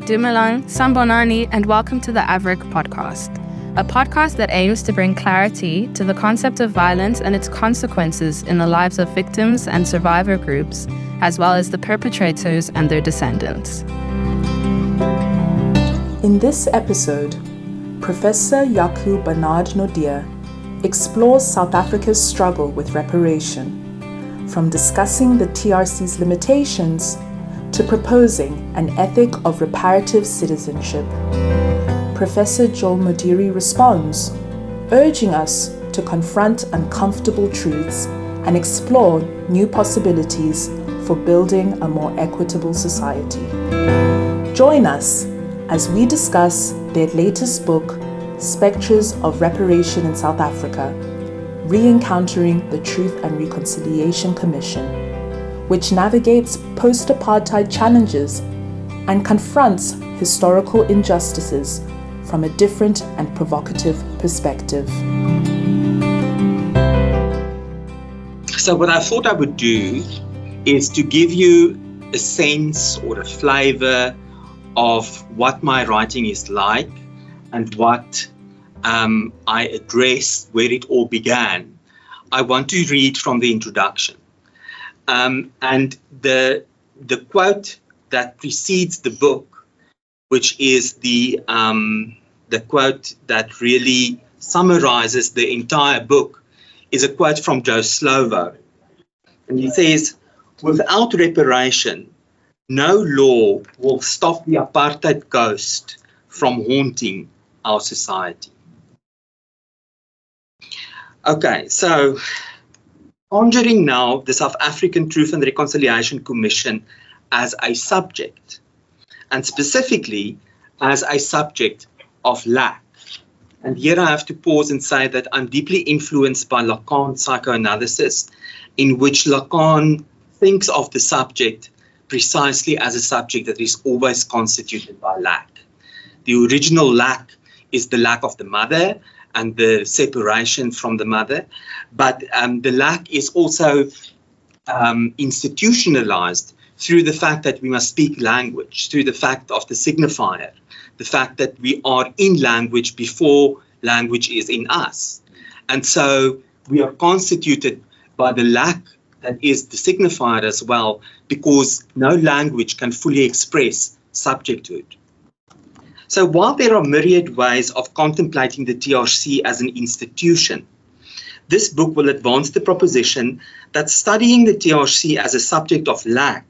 Dumelang, Sambonani, and welcome to the Averick podcast, a podcast that aims to bring clarity to the concept of violence and its consequences in the lives of victims and survivor groups, as well as the perpetrators and their descendants. In this episode, Professor Yaku Bernard Nodia explores South Africa's struggle with reparation, from discussing the TRC's limitations to proposing an ethic of reparative citizenship. Professor Joel Modiri responds, urging us to confront uncomfortable truths and explore new possibilities for building a more equitable society. Join us as we discuss their latest book, Spectres of Reparation in South Africa, Re-Encountering the Truth and Reconciliation Commission, which navigates post-apartheid challenges and confronts historical injustices from a different and provocative perspective. So what I thought I would do is to give you a sense or a flavor of what my writing is like and what I address, where it all began. I want to read from the introduction. And the quote that precedes the book, which is the quote that really summarizes the entire book, is a quote from Joe Slovo. And he says, "Without reparation, no law will stop the apartheid ghost from haunting our society." Okay, so conjuring now the South African Truth and Reconciliation Commission as a subject, and specifically as a subject of lack. And here I have to pause and say that I'm deeply influenced by Lacan's psychoanalysis, in which Lacan thinks of the subject precisely as a subject that is always constituted by lack. The original lack is the lack of the mother and the separation from the mother, but the lack is also institutionalized through the fact that we must speak language, through the fact of the signifier, the fact that we are in language before language is in us. And so we are constituted by the lack that is the signifier as well, because no language can fully express subjecthood. So while there are myriad ways of contemplating the TRC as an institution, this book will advance the proposition that studying the TRC as a subject of lack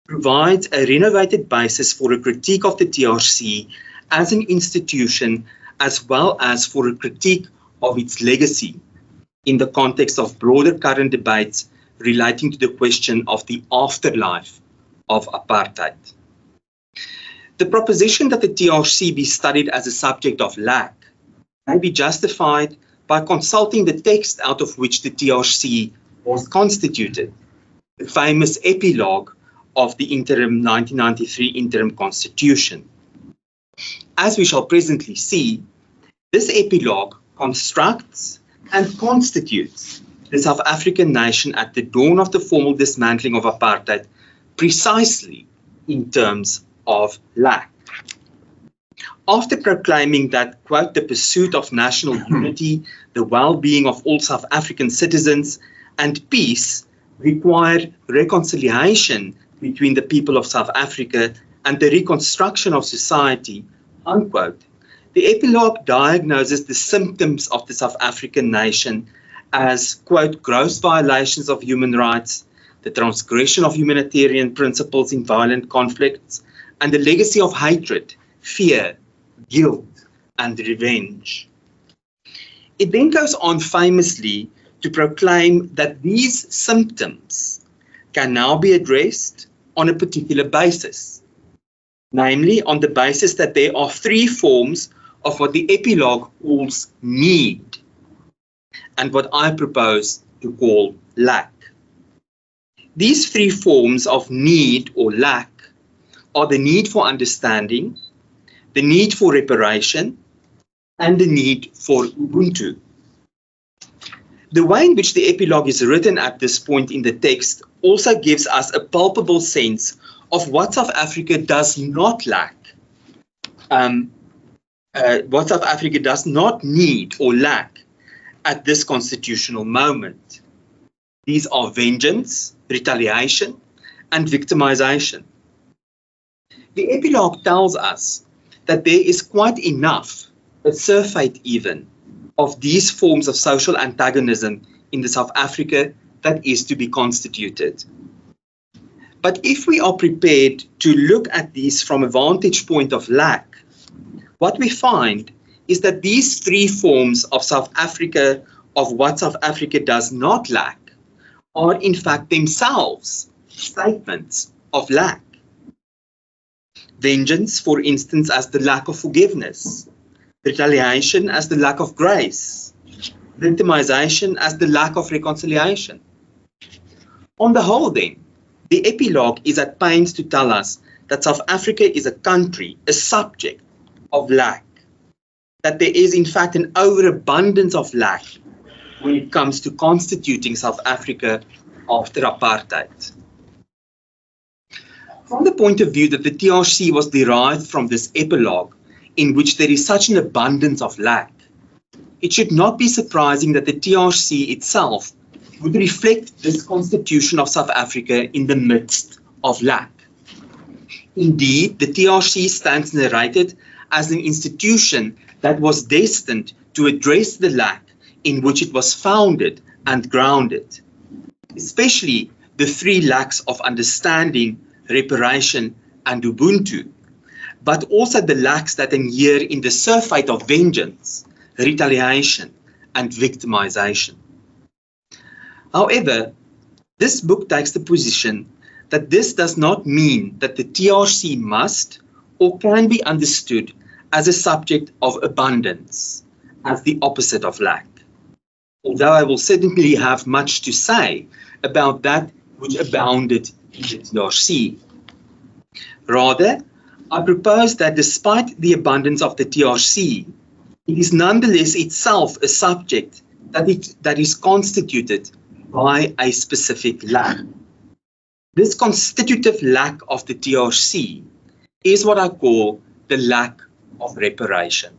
provides a renovated basis for a critique of the TRC as an institution, as well as for a critique of its legacy in the context of broader current debates relating to the question of the afterlife of apartheid. The proposition that the TRC be studied as a subject of lack may be justified by consulting the text out of which the TRC was constituted, the famous epilogue of the 1993 interim constitution. As we shall presently see, this epilogue constructs and constitutes the South African nation at the dawn of the formal dismantling of apartheid precisely in terms of lack. After proclaiming that, quote, the pursuit of national unity, the well-being of all South African citizens, and peace require reconciliation between the people of South Africa and the reconstruction of society, unquote, the epilogue diagnoses the symptoms of the South African nation as, quote, gross violations of human rights, the transgression of humanitarian principles in violent conflicts, and the legacy of hatred, fear, guilt, and revenge. It then goes on famously to proclaim that these symptoms can now be addressed on a particular basis, namely on the basis that there are three forms of what the epilogue calls need, and what I propose to call lack. These three forms of need or lack are the need for understanding, the need for reparation, and the need for Ubuntu. The way in which the epilogue is written at this point in the text also gives us a palpable sense of what South Africa does not lack what South Africa does not need or lack at this constitutional moment. These are vengeance, retaliation, and victimization. The epilogue tells us that there is quite enough, a surfeit even, of these forms of social antagonism in the South Africa that is to be constituted. But if we are prepared to look at these from a vantage point of lack, what we find is that these three forms of South Africa, of what South Africa does not lack, are in fact themselves statements of lack. Vengeance, for instance, as the lack of forgiveness, retaliation as the lack of grace, victimization as the lack of reconciliation. On the whole then, the epilogue is at pains to tell us that South Africa is a country, a subject of lack, that there is in fact an overabundance of lack when it comes to constituting South Africa after apartheid. From the point of view that the TRC was derived from this epilogue, in which there is such an abundance of lack, it should not be surprising that the TRC itself would reflect this constitution of South Africa in the midst of lack. Indeed, the TRC stands narrated as an institution that was destined to address the lack in which it was founded and grounded, especially the three lacks of understanding, reparation, and Ubuntu, but also the lacks that inhere in the surfeit of vengeance, retaliation, and victimization. However, this book takes the position that this does not mean that the TRC must or can be understood as a subject of abundance, as the opposite of lack. Although I will certainly have much to say about that which abounded in the TRC. Rather, I propose that despite the abundance of the TRC, it is nonetheless itself a subject that is constituted by a specific lack. This constitutive lack of the TRC is what I call the lack of reparation.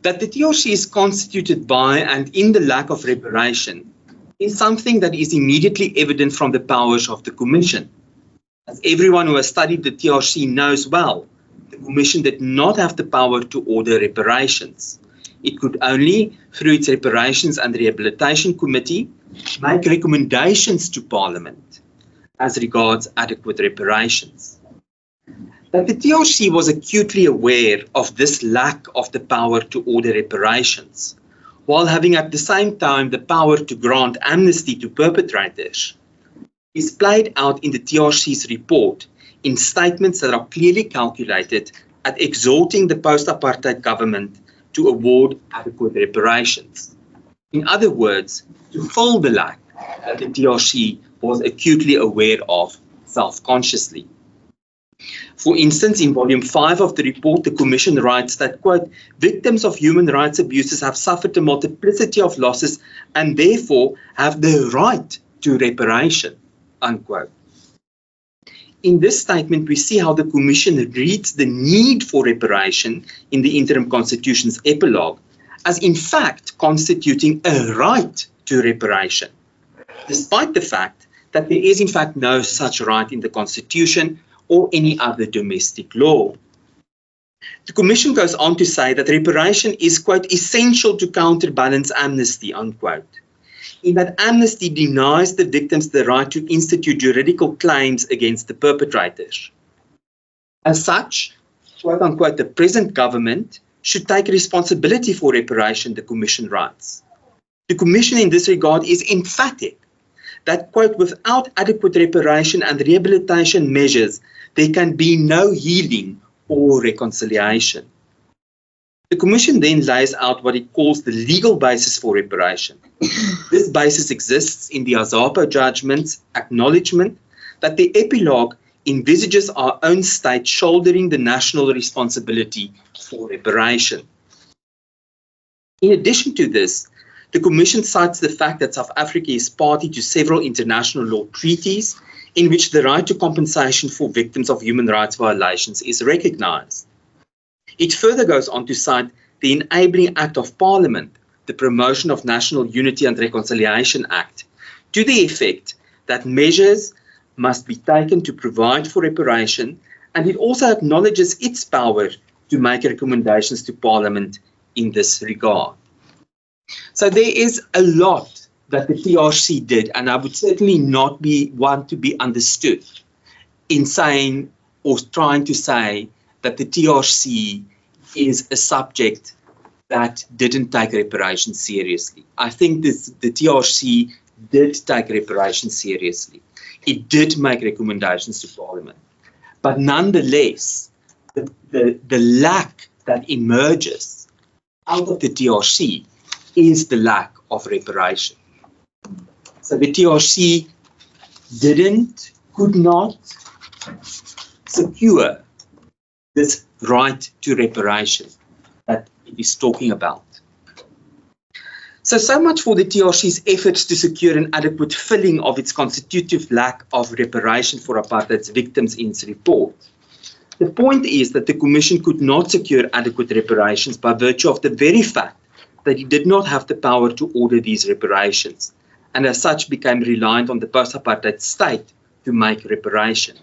That the TRC is constituted by and in the lack of reparation is something that is immediately evident from the powers of the Commission. As everyone who has studied the TRC knows well, the Commission did not have the power to order reparations. It could only, through its Reparations and Rehabilitation Committee, make recommendations to Parliament as regards adequate reparations. That the TRC was acutely aware of this lack of the power to order reparations, while having at the same time the power to grant amnesty to perpetrators, is played out in the TRC's report in statements that are clearly calculated at exhorting the post-apartheid government to award adequate reparations. In other words, to fill the lack that the TRC was acutely aware of self-consciously. For instance, in volume 5 of the report, the Commission writes that, quote, victims of human rights abuses have suffered a multiplicity of losses and therefore have the right to reparation, unquote. In this statement, we see how the Commission reads the need for reparation in the interim constitution's epilogue as in fact constituting a right to reparation, despite the fact that there is in fact no such right in the Constitution or any other domestic law. The Commission goes on to say that reparation is, quote, essential to counterbalance amnesty, unquote, in that amnesty denies the victims the right to institute juridical claims against the perpetrators. As such, quote unquote, the present government should take responsibility for reparation, the Commission writes. The Commission in this regard is emphatic that, quote, without adequate reparation and rehabilitation measures, there can be no healing or reconciliation. The Commission then lays out what it calls the legal basis for reparation. This basis exists in the Azapo judgment's acknowledgement that the epilogue envisages our own state shouldering the national responsibility for reparation. In addition to this, the Commission cites the fact that South Africa is party to several international law treaties, in which the right to compensation for victims of human rights violations is recognized. It further goes on to cite the Enabling Act of Parliament, the Promotion of National Unity and Reconciliation Act, to the effect that measures must be taken to provide for reparation, and it also acknowledges its power to make recommendations to Parliament in this regard. So there is a lot that the TRC did, and I would certainly not want to be understood in saying or trying to say that the TRC is a subject that didn't take reparation seriously. I think the TRC did take reparation seriously. It did make recommendations to Parliament. But nonetheless, the lack that emerges out of the TRC is the lack of reparation. So the TRC could not secure this right to reparation that it is talking about. So much for the TRC's efforts to secure an adequate filling of its constitutive lack of reparation for apartheid's victims in its report. The point is that the Commission could not secure adequate reparations by virtue of the very fact that it did not have the power to order these reparations, and as such became reliant on the post-apartheid state to make reparation.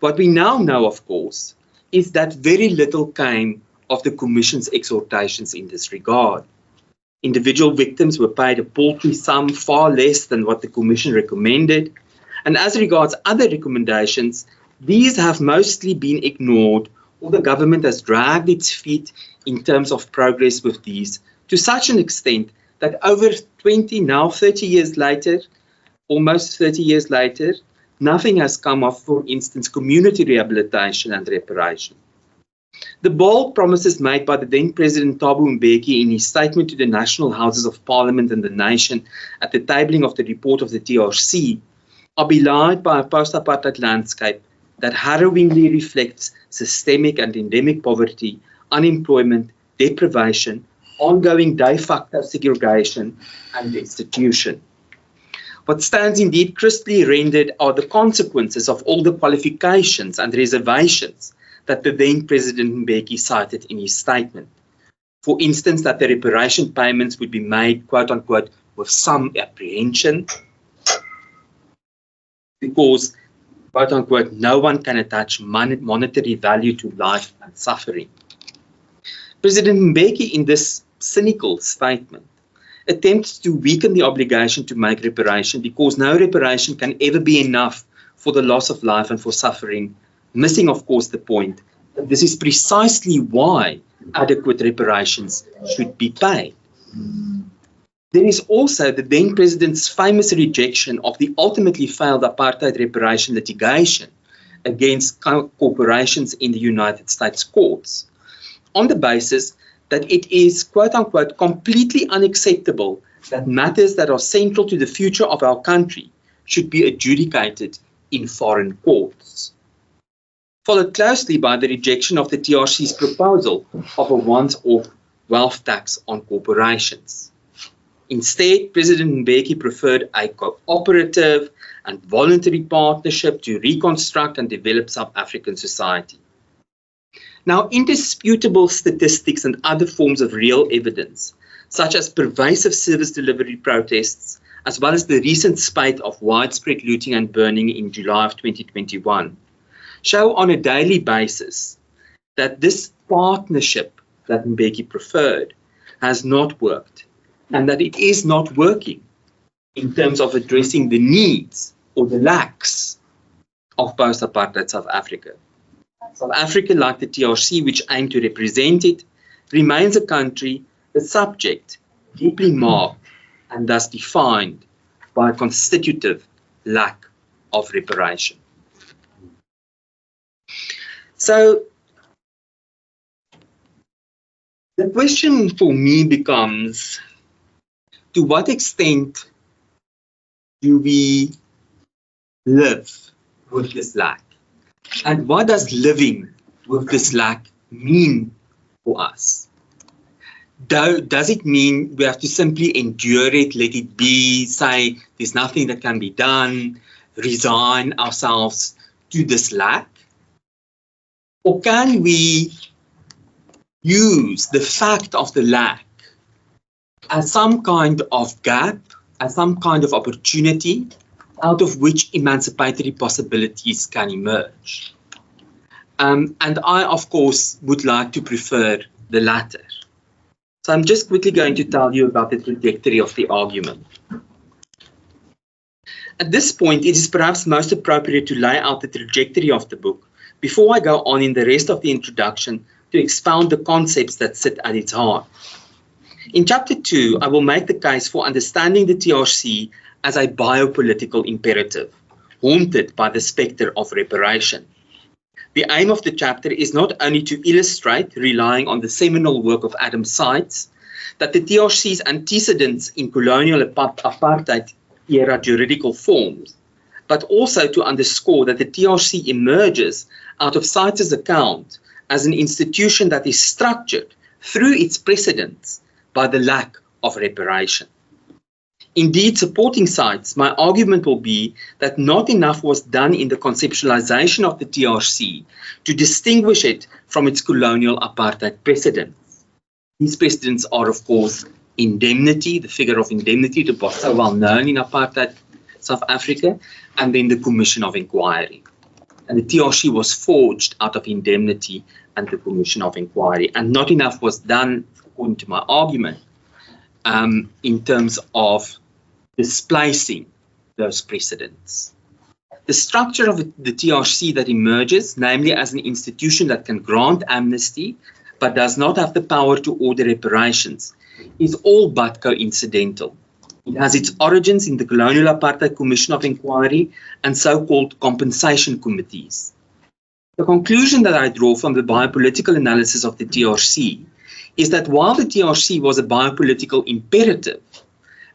What we now know, of course, is that very little came of the Commission's exhortations in this regard. Individual victims were paid a paltry sum, far less than what the Commission recommended, and as regards other recommendations, these have mostly been ignored, or the government has dragged its feet in terms of progress with these, to such an extent that over 20, now 30 years later, almost 30 years later, nothing has come of, for instance, community rehabilitation and reparation. The bold promises made by the then President Thabo Mbeki in his statement to the National Houses of Parliament and the nation at the tabling of the report of the TRC are belied by a post-apartheid landscape that harrowingly reflects systemic and endemic poverty, unemployment, deprivation, ongoing de facto segregation, and destitution. What stands indeed crisply rendered are the consequences of all the qualifications and reservations that the then President Mbeki cited in his statement. For instance, that the reparation payments would be made, quote unquote, with some apprehension, because, quote unquote, no one can attach monetary value to life and suffering. President Mbeki, in this cynical statement, attempts to weaken the obligation to make reparation because no reparation can ever be enough for the loss of life and for suffering, missing, of course, the point that this is precisely why adequate reparations should be paid. There is also the then President's famous rejection of the ultimately failed apartheid reparation litigation against corporations in the United States courts, on the basis that it is, quote unquote, completely unacceptable that matters that are central to the future of our country should be adjudicated in foreign courts. Followed closely by the rejection of the TRC's proposal of a once-off wealth tax on corporations. Instead, President Mbeki preferred a cooperative and voluntary partnership to reconstruct and develop South African society. Now, indisputable statistics and other forms of real evidence, such as pervasive service delivery protests, as well as the recent spate of widespread looting and burning in July of 2021, show on a daily basis that this partnership that Mbeki preferred has not worked, and that it is not working in terms of addressing the needs or the lacks of post-apartheid South Africa. South Africa, like the TRC, which aimed to represent it, remains a country, a subject, deeply marked and thus defined by a constitutive lack of reparation. So, the question for me becomes, to what extent do we live with this lack? And what does living with this lack mean for us? Does it mean we have to simply endure it, let it be, say there's nothing that can be done, resign ourselves to this lack? Or can we use the fact of the lack as some kind of gap, as some kind of opportunity out of which emancipatory possibilities can emerge? And I, of course, would like to prefer the latter. So I'm just quickly going to tell you about the trajectory of the argument. At this point, it is perhaps most appropriate to lay out the trajectory of the book before I go on in the rest of the introduction to expound the concepts that sit at its heart. In Chapter 2, I will make the case for understanding the TRC as a biopolitical imperative, haunted by the spectre of reparation. The aim of the chapter is not only to illustrate, relying on the seminal work of Adam Seitz, that the TRC's antecedents in colonial apartheid era juridical forms, but also to underscore that the TRC emerges out of Seitz's account as an institution that is structured through its precedents by the lack of reparation. Indeed, supporting Seitz, my argument will be that not enough was done in the conceptualization of the TRC to distinguish it from its colonial apartheid precedents. These precedents are, of course, indemnity, the figure of indemnity that was so well known in apartheid South Africa, and then the Commission of Inquiry. And the TRC was forged out of indemnity and the Commission of Inquiry. And not enough was done, according to my argument, in terms of displacing those precedents. The structure of the TRC that emerges, namely as an institution that can grant amnesty but does not have the power to order reparations, is all but coincidental. It has its origins in the Colonial Apartheid Commission of Inquiry and so-called compensation committees. The conclusion that I draw from the biopolitical analysis of the TRC is that while the TRC was a biopolitical imperative,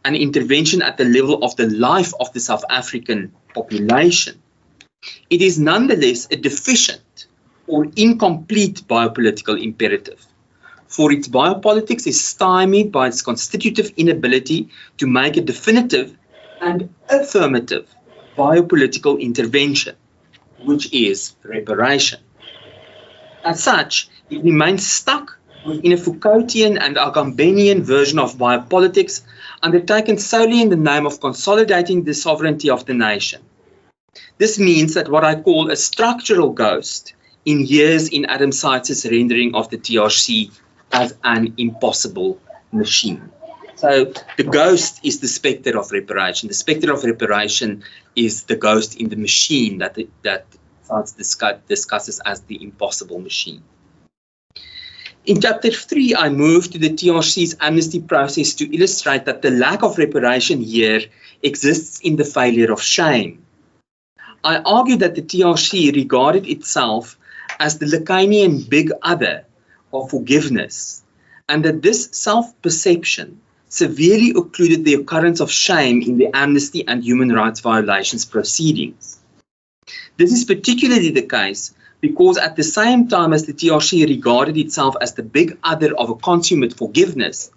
an intervention at the level of the life of the South African population, it is nonetheless a deficient or incomplete biopolitical imperative, for its biopolitics is stymied by its constitutive inability to make a definitive and affirmative biopolitical intervention, which is reparation. As such, it remains stuck within a Foucaultian and Agambenian version of biopolitics undertaken solely in the name of consolidating the sovereignty of the nation. This means that what I call a structural ghost inheres in Adam Seitz's rendering of the TRC as an impossible machine. So the ghost is the spectre of reparation. The spectre of reparation is the ghost in the machine that Seitz discusses as the impossible machine. In Chapter 3, I move to the TRC's amnesty process to illustrate that the lack of reparation here exists in the failure of shame. I argue that the TRC regarded itself as the Lacanian big other of forgiveness, and that this self-perception severely occluded the occurrence of shame in the amnesty and human rights violations proceedings. This is particularly the case because at the same time as the TRC regarded itself as the big other of a consummate forgiveness,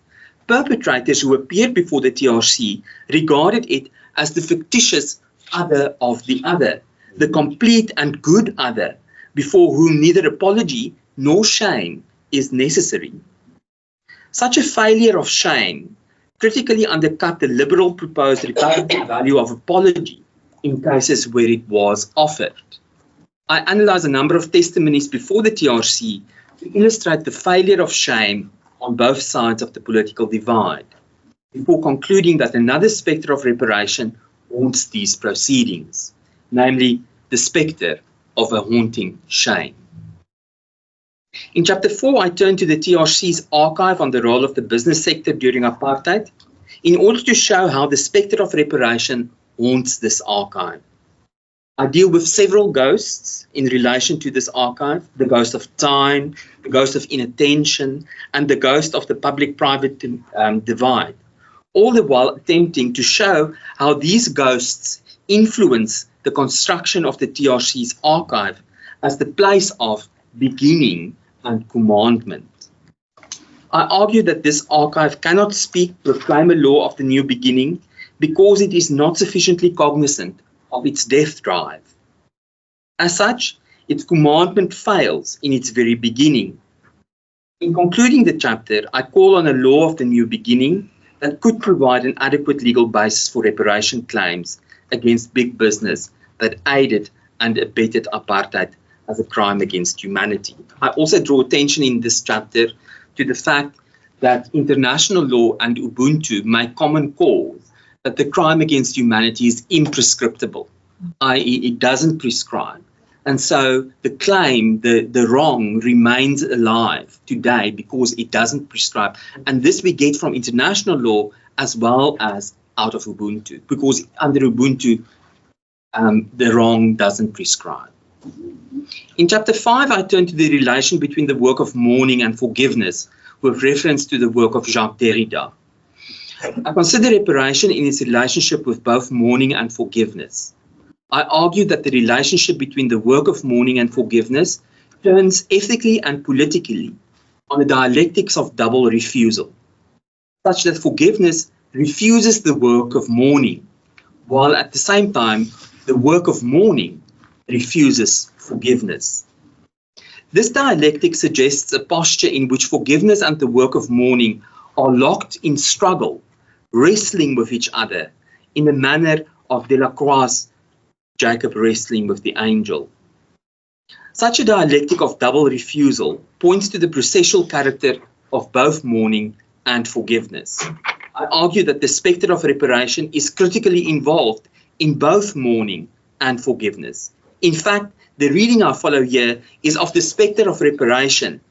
perpetrators who appeared before the TRC regarded it as the fictitious other of the other, the complete and good other, before whom neither apology nor shame is necessary. Such a failure of shame critically undercut the liberal proposed reparative value of apology in cases where it was offered. I analyze a number of testimonies before the TRC to illustrate the failure of shame on both sides of the political divide, before concluding that another spectre of reparation haunts these proceedings, namely the spectre of a haunting shame. In Chapter 4, I turn to the TRC's archive on the role of the business sector during apartheid in order to show how the spectre of reparation haunts this archive. I deal with several ghosts in relation to this archive: the ghost of time, the ghost of inattention, and the ghost of the public-private divide, all the while attempting to show how these ghosts influence the construction of the TRC's archive as the place of beginning and commandment. I argue that this archive cannot proclaim a law of the new beginning because it is not sufficiently cognizant of its death drive. As such, its commandment fails in its very beginning. In concluding the chapter, I call on a law of the new beginning that could provide an adequate legal basis for reparation claims against big business that aided and abetted apartheid as a crime against humanity. I also draw attention in this chapter to the fact that international law and Ubuntu make common cause that the crime against humanity is imprescriptible, i.e. it doesn't prescribe. And so the claim, the wrong remains alive today because it doesn't prescribe. And this we get from international law as well as out of Ubuntu, because under Ubuntu, the wrong doesn't prescribe. In chapter 5, I turn to the relation between the work of mourning and forgiveness with reference to the work of Jacques Derrida. I consider reparation in its relationship with both mourning and forgiveness. I argue that the relationship between the work of mourning and forgiveness turns ethically and politically on the dialectics of double refusal, such that forgiveness refuses the work of mourning, while at the same time, the work of mourning refuses forgiveness. This dialectic suggests a posture in which forgiveness and the work of mourning are locked in struggle, wrestling with each other, in the manner of Delacroix's Jacob wrestling with the angel. Such a dialectic of double refusal points to the processual character of both mourning and forgiveness. I argue that the spectre of reparation is critically involved in both mourning and forgiveness. In fact, the reading I follow here is of the spectre of reparation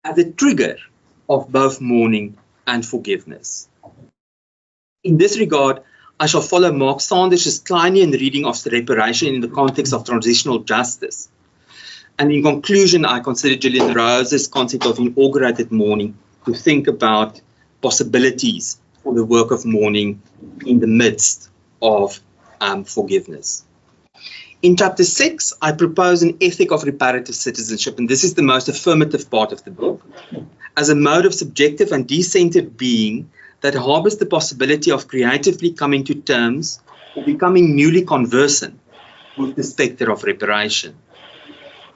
as a trigger of both mourning and forgiveness. In this regard, I shall follow Mark Sanders's Kleinian reading of the reparation in the context of transitional justice. And in conclusion, I consider Gillian Rose's concept of inaugurated mourning to think about possibilities for the work of mourning in the midst of forgiveness. In chapter 6, I propose an ethic of reparative citizenship, and this is the most affirmative part of the book, as a mode of subjective and decentered being that harbors the possibility of creatively coming to terms or becoming newly conversant with the spectre of reparation.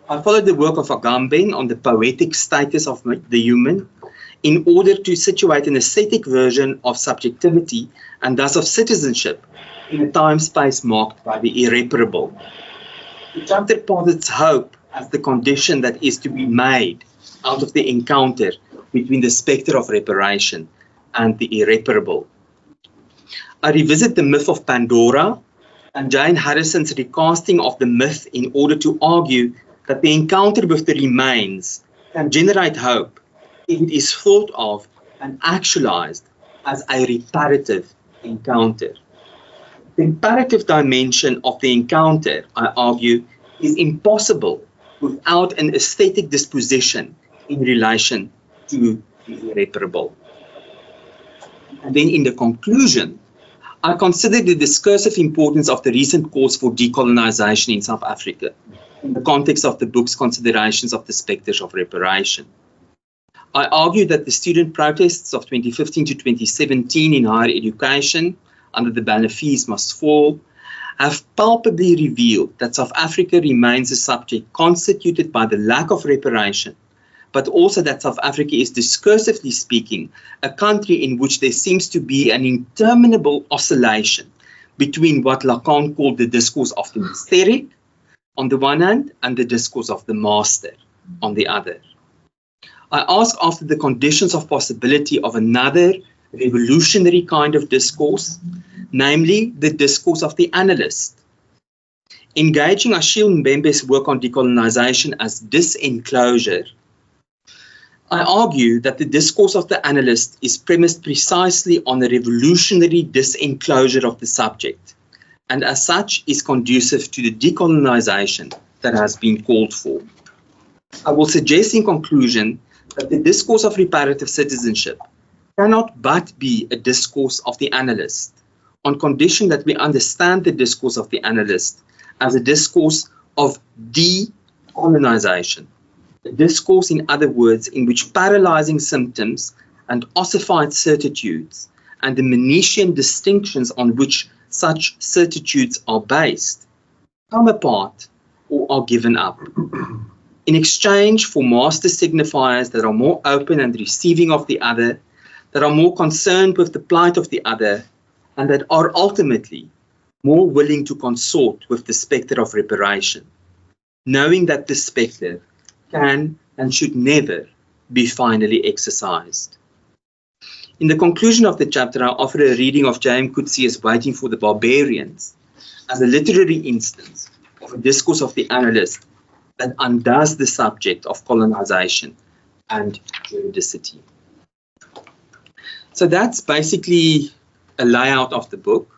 I followed the work of Agamben on the poetic status of the human in order to situate an aesthetic version of subjectivity and thus of citizenship in a time-space marked by the irreparable. The chapter posits hope as the condition that is to be made out of the encounter between the spectre of reparation and the irreparable. I revisit the myth of Pandora and Jane Harrison's recasting of the myth in order to argue that the encounter with the remains can generate hope if it is thought of and actualized as a reparative encounter. The reparative dimension of the encounter, I argue, is impossible without an aesthetic disposition in relation to the irreparable. And then in the conclusion, I consider the discursive importance of the recent calls for decolonization in South Africa in the context of the book's considerations of the spectres of reparation. I argue that the student protests of 2015 to 2017 in higher education under the banner "Fees Must Fall" have palpably revealed that South Africa remains a subject constituted by the lack of reparation, but also that South Africa is, discursively speaking, a country in which there seems to be an interminable oscillation between what Lacan called the discourse of the hysteric on the one hand and the discourse of the master on the other. I ask after the conditions of possibility of another revolutionary kind of discourse, namely the discourse of the analyst. Engaging Achille Mbembe's work on decolonization as disenclosure, I argue that the discourse of the analyst is premised precisely on the revolutionary disenclosure of the subject, and as such is conducive to the decolonization that has been called for. I will suggest in conclusion that the discourse of reparative citizenship cannot but be a discourse of the analyst, on condition that we understand the discourse of the analyst as a discourse of decolonization. A discourse, in other words, in which paralyzing symptoms and ossified certitudes and the Manichean distinctions on which such certitudes are based, come apart or are given up. In exchange for master signifiers that are more open and receiving of the other, that are more concerned with the plight of the other, and that are ultimately more willing to consort with the spectre of reparation, knowing that the spectre can and should never be finally exercised. In the conclusion of the chapter, I offer a reading of J.M. Coetzee's Waiting for the Barbarians as a literary instance of a discourse of the analyst that undoes the subject of colonization and juridicity. So that's basically a layout of the book.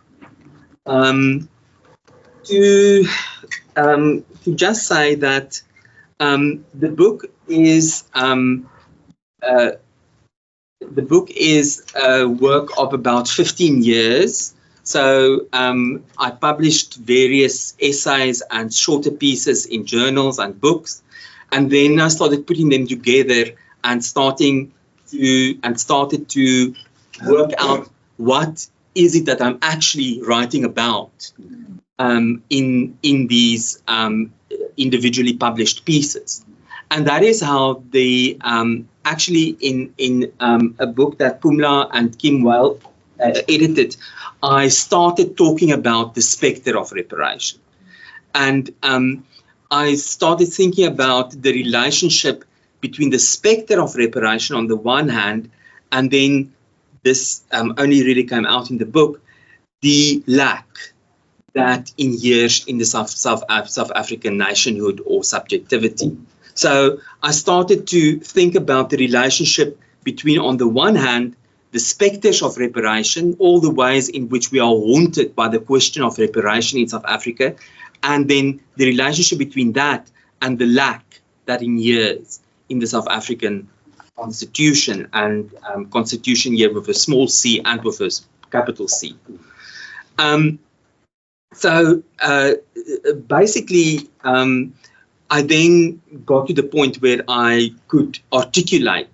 To just say that the book is a work of about 15 years. So I published various essays and shorter pieces in journals and books, and then I started putting them together and started to work out what is it that I'm actually writing about in these individually published pieces. And that is how the actually in a book that Pumla and Kim Weil edited, I started talking about the spectre of reparation. And I started thinking about the relationship between the spectre of reparation on the one hand, and then this only really came out in the book, the lack that inheres in the South African nationhood or subjectivity. So I started to think about the relationship between, on the one hand, the spectres of reparation, all the ways in which we are haunted by the question of reparation in South Africa, and then the relationship between that and the lack that inheres in the South African Constitution, and Constitution here with a small c and with a capital C. Basically, I then got to the point where I could articulate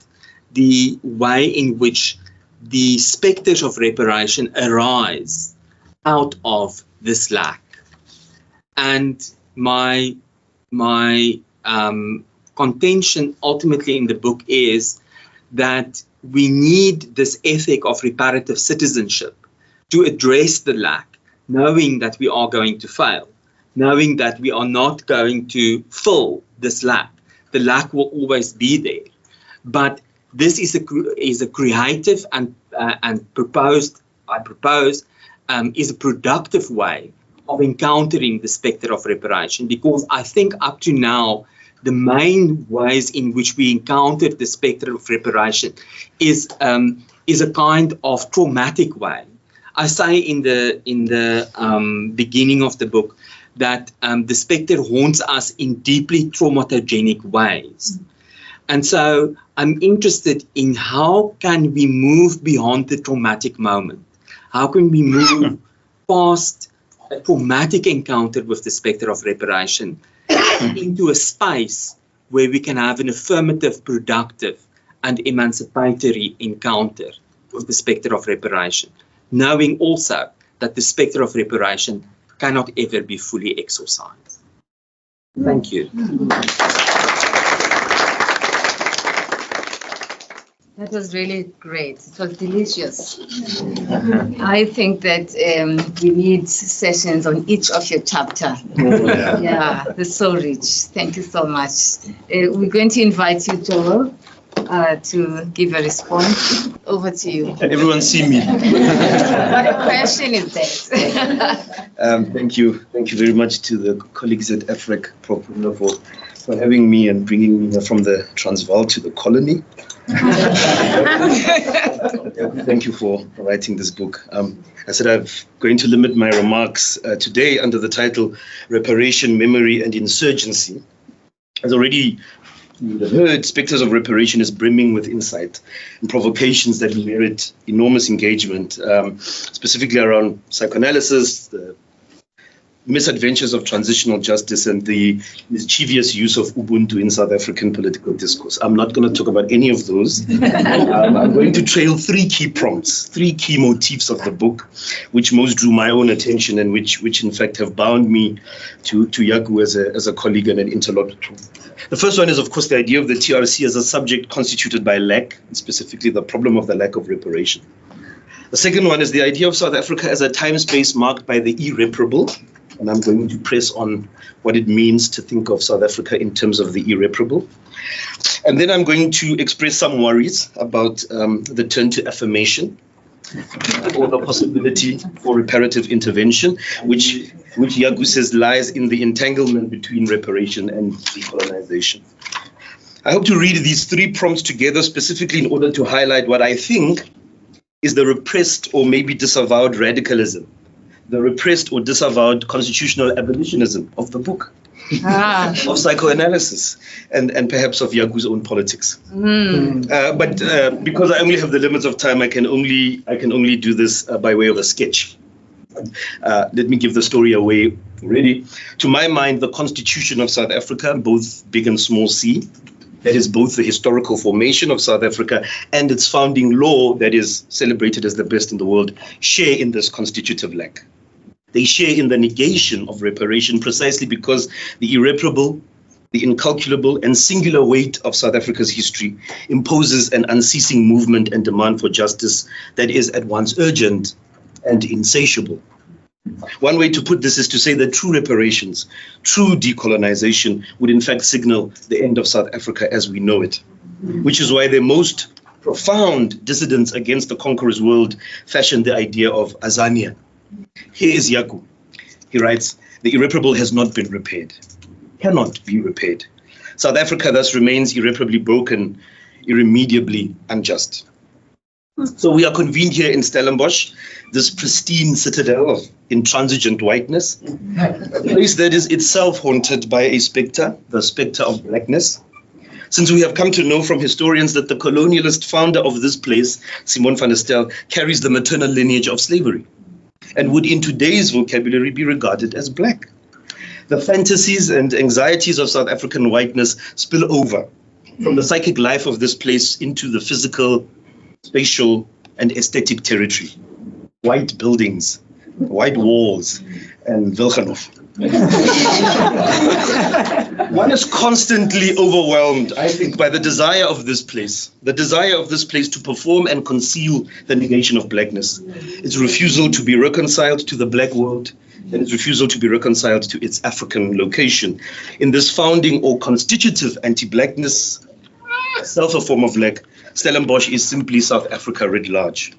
the way in which the spectres of reparation arise out of this lack. And my contention ultimately in the book is that we need this ethic of reparative citizenship to address the lack, knowing that we are going to fail, knowing that we are not going to fill this lack. The lack will always be there. But this is a creative and is a productive way of encountering the spectre of reparation, because I think up to now, the main ways in which we encountered the spectre of reparation is a kind of traumatic way. I say in the beginning of the book that the spectre haunts us in deeply traumatogenic ways. And so I'm interested in how can we move beyond the traumatic moment? How can we move past a traumatic encounter with the spectre of reparation into a space where we can have an affirmative, productive, and emancipatory encounter with the spectre of reparation, knowing also that the spectre of reparation cannot ever be fully exorcised. Thank you. That was really great. It was delicious. I think that we need sessions on each of your chapter. Yeah, that's so rich. Thank you so much. We're going to invite you, Joel, to give a response. Over to you. Can everyone see me? What a question is that? Thank you very much to the colleagues at AFREC for having me and bringing me from the Transvaal to the colony. Thank you for writing this book. I said I'm going to limit my remarks today under the title Reparation, Memory and Insurgency. As already you have heard, Spectres of Reparation is brimming with insight and provocations that merit enormous engagement, specifically around psychoanalysis, the misadventures of transitional justice and the mischievous use of Ubuntu in South African political discourse. I'm not going to talk about any of those. I'm going to trail three key prompts, three key motifs of the book, which most drew my own attention and which in fact have bound me to Yaku as a colleague and an interlocutor. The first one is, of course, the idea of the TRC as a subject constituted by lack, and specifically the problem of the lack of reparation. The second one is the idea of South Africa as a time space marked by the irreparable. And I'm going to press on what it means to think of South Africa in terms of the irreparable. And then I'm going to express some worries about the turn to affirmation or the possibility for reparative intervention, which Yaku says lies in the entanglement between reparation and decolonization. I hope to read these three prompts together specifically in order to highlight what I think is the repressed or maybe disavowed radicalism, the repressed or disavowed constitutional abolitionism of the book, of psychoanalysis, and perhaps of Yaku's own politics. But because I only have the limits of time, I can only do this by way of a sketch. Let me give the story away already. To my mind, the Constitution of South Africa, both big and small c, that is both the historical formation of South Africa and its founding law that is celebrated as the best in the world, share in this constitutive lack. They share in the negation of reparation precisely because the irreparable, the incalculable and singular weight of South Africa's history imposes an unceasing movement and demand for justice that is at once urgent and insatiable. One way to put this is to say that true reparations, true decolonization would in fact signal the end of South Africa as we know it, which is why the most profound dissidents against the conqueror's world fashioned the idea of Azanian. Here is Yaku. He writes, the irreparable has not been repaired, cannot be repaired. South Africa thus remains irreparably broken, irremediably unjust. So we are convened here in Stellenbosch, this pristine citadel of intransigent whiteness, a place that is itself haunted by a spectre, the spectre of blackness. Since we have come to know from historians that the colonialist founder of this place, Simon van der Stel, carries the maternal lineage of slavery and would in today's vocabulary be regarded as black. The fantasies and anxieties of South African whiteness spill over from the psychic life of this place into the physical, spatial and aesthetic territory. White buildings, white walls, and Wilgenhof. One is constantly overwhelmed, I think, by the desire of this place to perform and conceal the negation of blackness, its refusal to be reconciled to the black world, and its refusal to be reconciled to its African location. In this founding or constitutive anti-blackness, itself a form of lack, Stellenbosch is simply South Africa writ large.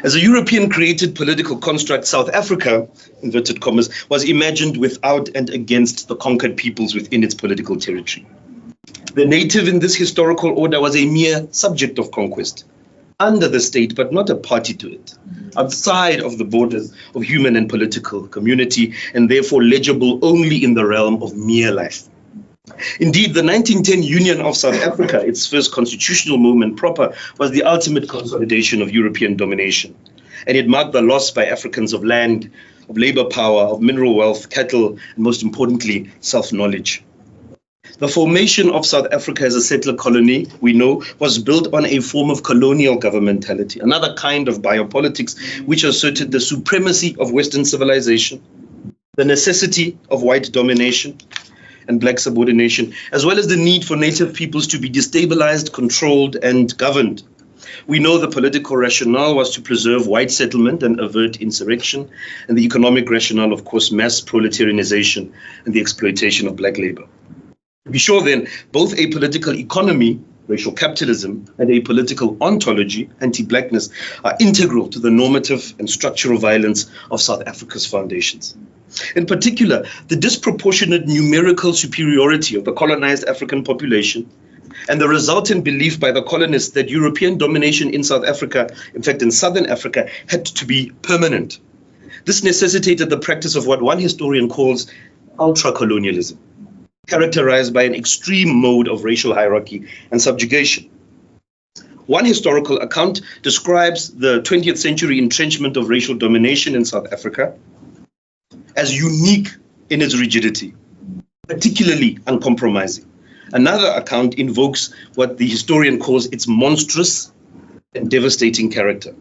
As a European-created political construct, South Africa, inverted commas, was imagined without and against the conquered peoples within its political territory. The native in this historical order was a mere subject of conquest, under the state, but not a party to it, outside of the borders of human and political community, and therefore legible only in the realm of mere life. Indeed, the 1910 Union of South Africa, its first constitutional movement proper, was the ultimate consolidation of European domination. And it marked the loss by Africans of land, of labor power, of mineral wealth, cattle, and most importantly, self-knowledge. The formation of South Africa as a settler colony, we know, was built on a form of colonial governmentality, another kind of biopolitics which asserted the supremacy of Western civilization, the necessity of white domination, and black subordination, as well as the need for native peoples to be destabilized, controlled, and governed. We know the political rationale was to preserve white settlement and avert insurrection, and the economic rationale, of course, mass proletarianization and the exploitation of black labor. To be sure then, both a political economy, racial capitalism, and a political ontology, anti-blackness, are integral to the normative and structural violence of South Africa's foundations. In particular, the disproportionate numerical superiority of the colonized African population and the resultant belief by the colonists that European domination in South Africa, in fact in Southern Africa, had to be permanent. This necessitated the practice of what one historian calls ultra-colonialism, characterized by an extreme mode of racial hierarchy and subjugation. One historical account describes the 20th century entrenchment of racial domination in South Africa, as unique in its rigidity, particularly uncompromising. Another account invokes what the historian calls its monstrous and devastating character.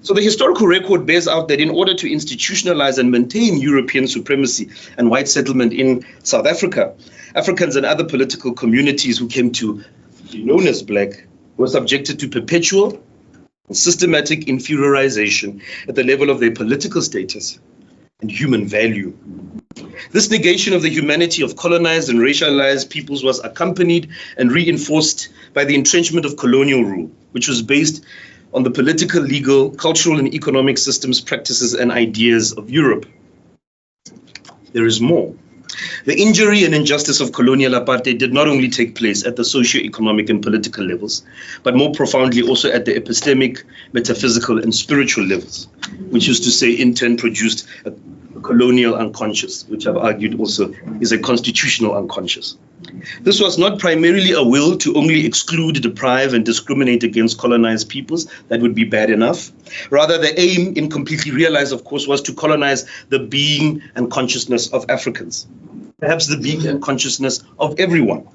So the historical record bears out that in order to institutionalize and maintain European supremacy and white settlement in South Africa, Africans and other political communities who came to be known as black were subjected to perpetual and systematic inferiorization at the level of their political status and human value. This negation of the humanity of colonized and racialized peoples was accompanied and reinforced by the entrenchment of colonial rule, which was based on the political, legal, cultural, and economic systems, practices, and ideas of Europe. There is more. The injury and injustice of colonial apartheid did not only take place at the socio-economic and political levels, but more profoundly also at the epistemic, metaphysical, and spiritual levels, which is to say, in turn, produced a colonial unconscious, which I've argued also is a constitutional unconscious. This was not primarily a will to only exclude, deprive, and discriminate against colonized peoples. That would be bad enough. Rather, the aim, incompletely realized, of course, was to colonize the being and consciousness of Africans, perhaps the being and consciousness of everyone,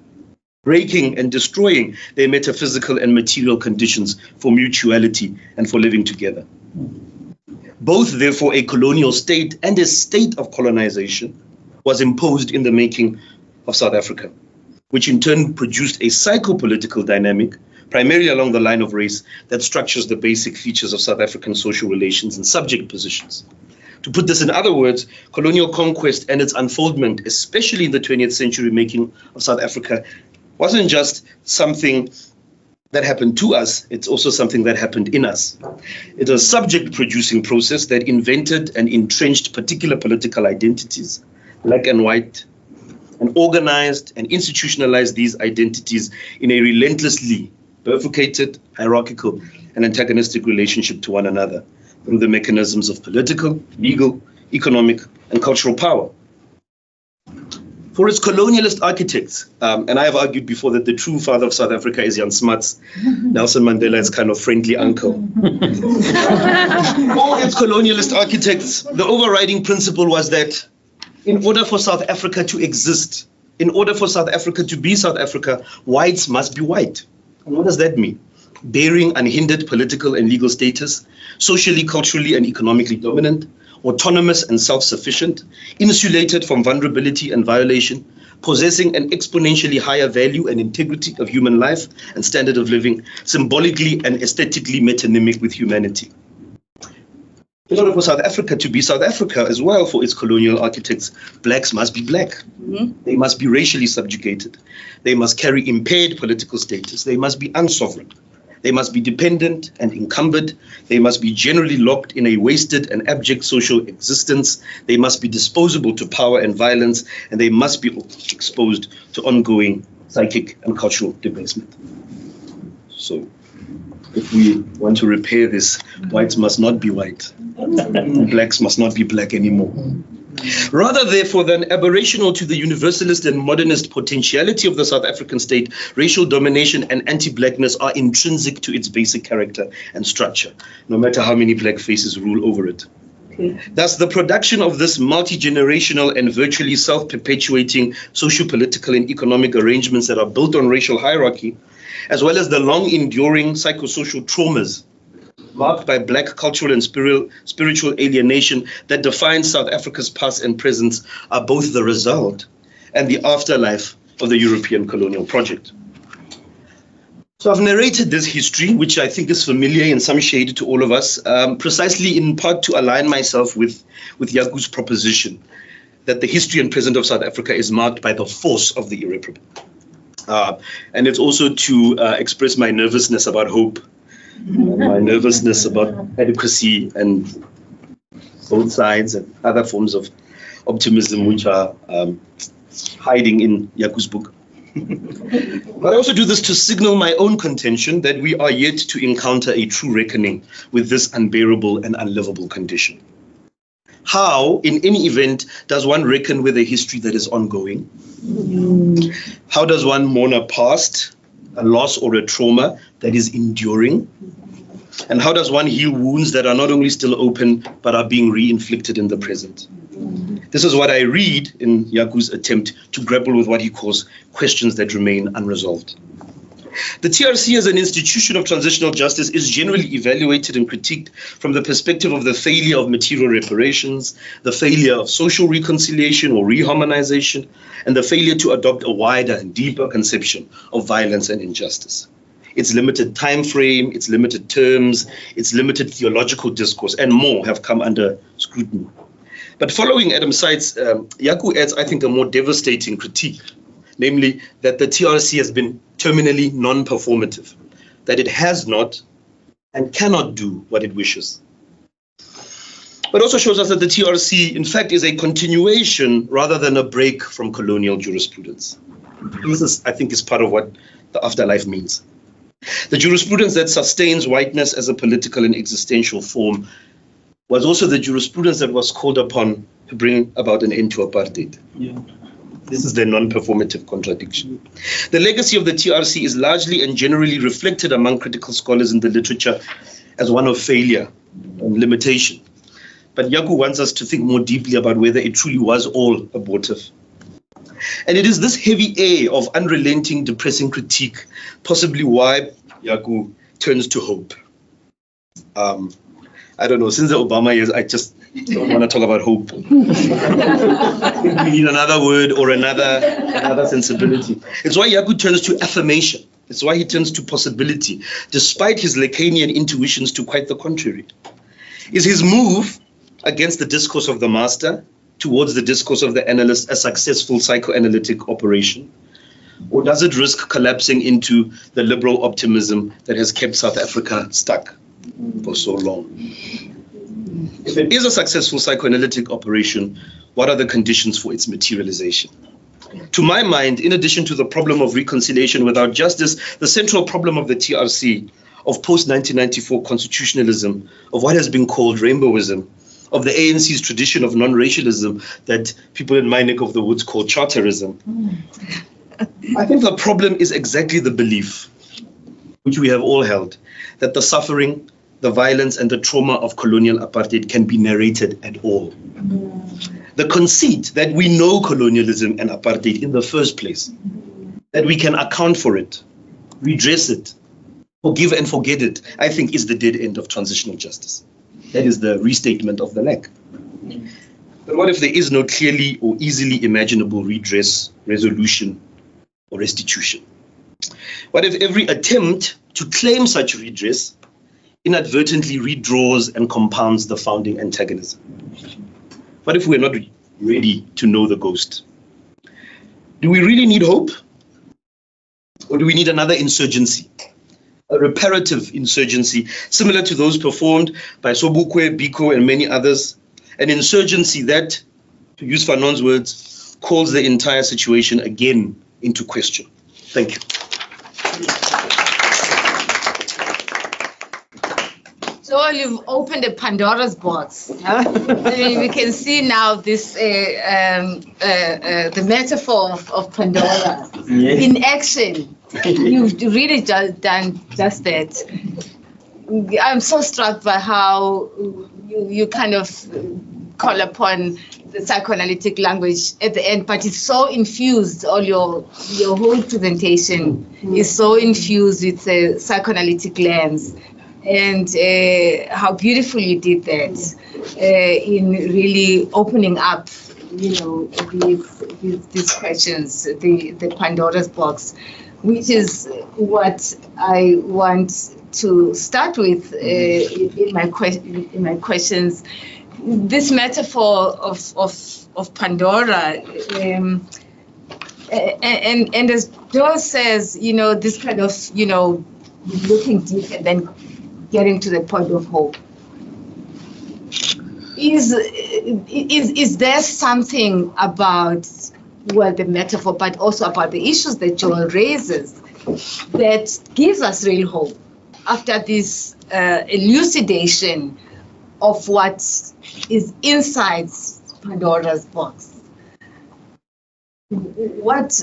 breaking and destroying their metaphysical and material conditions for mutuality and for living together. Both, therefore, a colonial state and a state of colonization was imposed in the making of South Africa, which in turn produced a psycho-political dynamic, primarily along the line of race, that structures the basic features of South African social relations and subject positions. To put this in other words, colonial conquest and its unfoldment, especially in the 20th century making of South Africa, wasn't just something that happened to us, it's also something that happened in us. It was a subject-producing process that invented and entrenched particular political identities, black and white, and organized and institutionalized these identities in a relentlessly bifurcated, hierarchical, and antagonistic relationship to one another through the mechanisms of political, legal, economic, and cultural power. For its colonialist architects, and I have argued before that the true father of South Africa is Jan Smuts, Nelson Mandela is kind of friendly uncle. All its colonialist architects, the overriding principle was that in order for South Africa to exist, in order for South Africa to be South Africa, whites must be white. And what does that mean? Bearing unhindered political and legal status, socially, culturally, and economically dominant, autonomous and self-sufficient, insulated from vulnerability and violation, possessing an exponentially higher value and integrity of human life and standard of living, symbolically and aesthetically metonymic with humanity. In order for South Africa to be South Africa as well, for its colonial architects, blacks must be black. Mm-hmm. They must be racially subjugated. They must carry impaired political status. They must be unsovereign. They must be dependent and encumbered. They must be generally locked in a wasted and abject social existence. They must be disposable to power and violence, and they must be exposed to ongoing psychic and cultural debasement. So, if we want to repair this, whites must not be white. Blacks must not be black anymore. Rather, therefore, than aberrational to the universalist and modernist potentiality of the South African state, racial domination and anti-blackness are intrinsic to its basic character and structure, no matter how many black faces rule over it. Okay. Thus, the production of this multi-generational and virtually self-perpetuating socio-political and economic arrangements that are built on racial hierarchy, as well as the long-enduring psychosocial traumas marked by black cultural and spiritual alienation that defines South Africa's past and present, are both the result and the afterlife of the European colonial project. So I've narrated this history, which I think is familiar in some shade to all of us, precisely in part to align myself with Yaku's proposition that the history and present of South Africa is marked by the force of the irreparable. And it's also to express my nervousness about hope, my nervousness about adequacy and both sides and other forms of optimism which are hiding in Yaku's book. But I also do this to signal my own contention that we are yet to encounter a true reckoning with this unbearable and unlivable condition. How, in any event, does one reckon with a history that is ongoing? How does one mourn a past, a loss or a trauma that is enduring? And how does one heal wounds that are not only still open, but are being re-inflicted in the present? This is what I read in Yaku's attempt to grapple with what he calls questions that remain unresolved. The TRC as an institution of transitional justice is generally evaluated and critiqued from the perspective of the failure of material reparations, the failure of social reconciliation or reharmonization, and the failure to adopt a wider and deeper conception of violence and injustice. Its limited time frame, its limited terms, its limited theological discourse, and more have come under scrutiny. But following Adam Seitz, Yaku adds, I think, a more devastating critique, namely that the TRC has been terminally non-performative, that it has not and cannot do what it wishes. But also shows us that the TRC, in fact, is a continuation rather than a break from colonial jurisprudence. This, I think, is part of what the afterlife means. The jurisprudence that sustains whiteness as a political and existential form was also the jurisprudence that was called upon to bring about an end to apartheid. Yeah. This is the non-performative contradiction. The legacy of the TRC is largely and generally reflected among critical scholars in the literature as one of failure and limitation. But Yaku wants us to think more deeply about whether it truly was all abortive. And it is this heavy air of unrelenting, depressing critique, possibly why Yaku turns to hope. I don't know, since the Obama years, I just don't want to talk about hope. We need another word or another sensibility. It's why Yaku turns to affirmation. It's why he turns to possibility, despite his Lacanian intuitions to quite the contrary. Is his move against the discourse of the master towards the discourse of the analyst a successful psychoanalytic operation? Or does it risk collapsing into the liberal optimism that has kept South Africa stuck for so long? If it is a successful psychoanalytic operation, what are the conditions for its materialization? To my mind, in addition to the problem of reconciliation without justice, the central problem of the TRC, of post-1994 constitutionalism, of what has been called rainbowism, of the ANC's tradition of non-racialism that people in my neck of the woods call charterism, I think the problem is exactly the belief, which we have all held, that the suffering, the violence and the trauma of colonial apartheid can be narrated at all. The conceit that we know colonialism and apartheid in the first place, that we can account for it, redress it, forgive and forget it, I think is the dead end of transitional justice. That is the restatement of the neck. But what if there is no clearly or easily imaginable redress, resolution, or restitution? What if every attempt to claim such redress inadvertently redraws and compounds the founding antagonism? What if we're not ready to know the ghost? Do we really need hope? Or do we need another insurgency? A reparative insurgency, similar to those performed by Sobukwe, Biko, and many others. An insurgency that, to use Fanon's words, calls the entire situation again into question. Thank you. So you've opened a Pandora's box. Huh? I mean, we can see now this the metaphor of Pandora in action. You've really done just that. I'm so struck by how you kind of call upon the psychoanalytic language at the end, but it's so infused. All your whole presentation is so infused with a psychoanalytic lens. And how beautiful you did that in really opening up, these questions, the Pandora's box, which is what I want to start with in my questions. This metaphor of Pandora, and as Joel says, this kind of looking deep and then getting to the point of hope. Is there something about, the metaphor, but also about the issues that Joel raises that gives us real hope after this elucidation of what is inside Pandora's box? What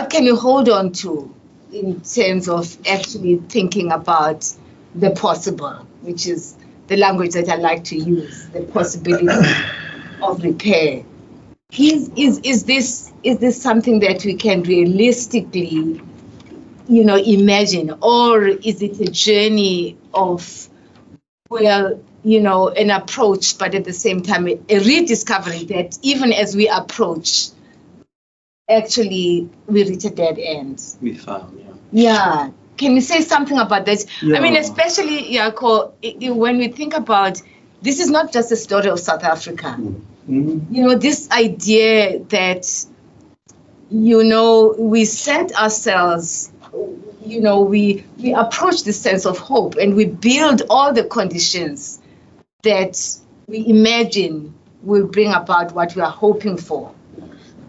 can you hold on to in terms of actually thinking about the possible, which is the language that I like to use, the possibility of repair is this something that we can realistically, imagine, or is it a journey of, an approach, but at the same time a rediscovery that even as we approach, actually we reach a dead end? We found, Yeah. Can you say something about that? Yeah. I mean, especially, Jaco, when we think about, this is not just a story of South Africa. Mm-hmm. This idea that, we set ourselves, we approach the sense of hope and we build all the conditions that we imagine will bring about what we are hoping for.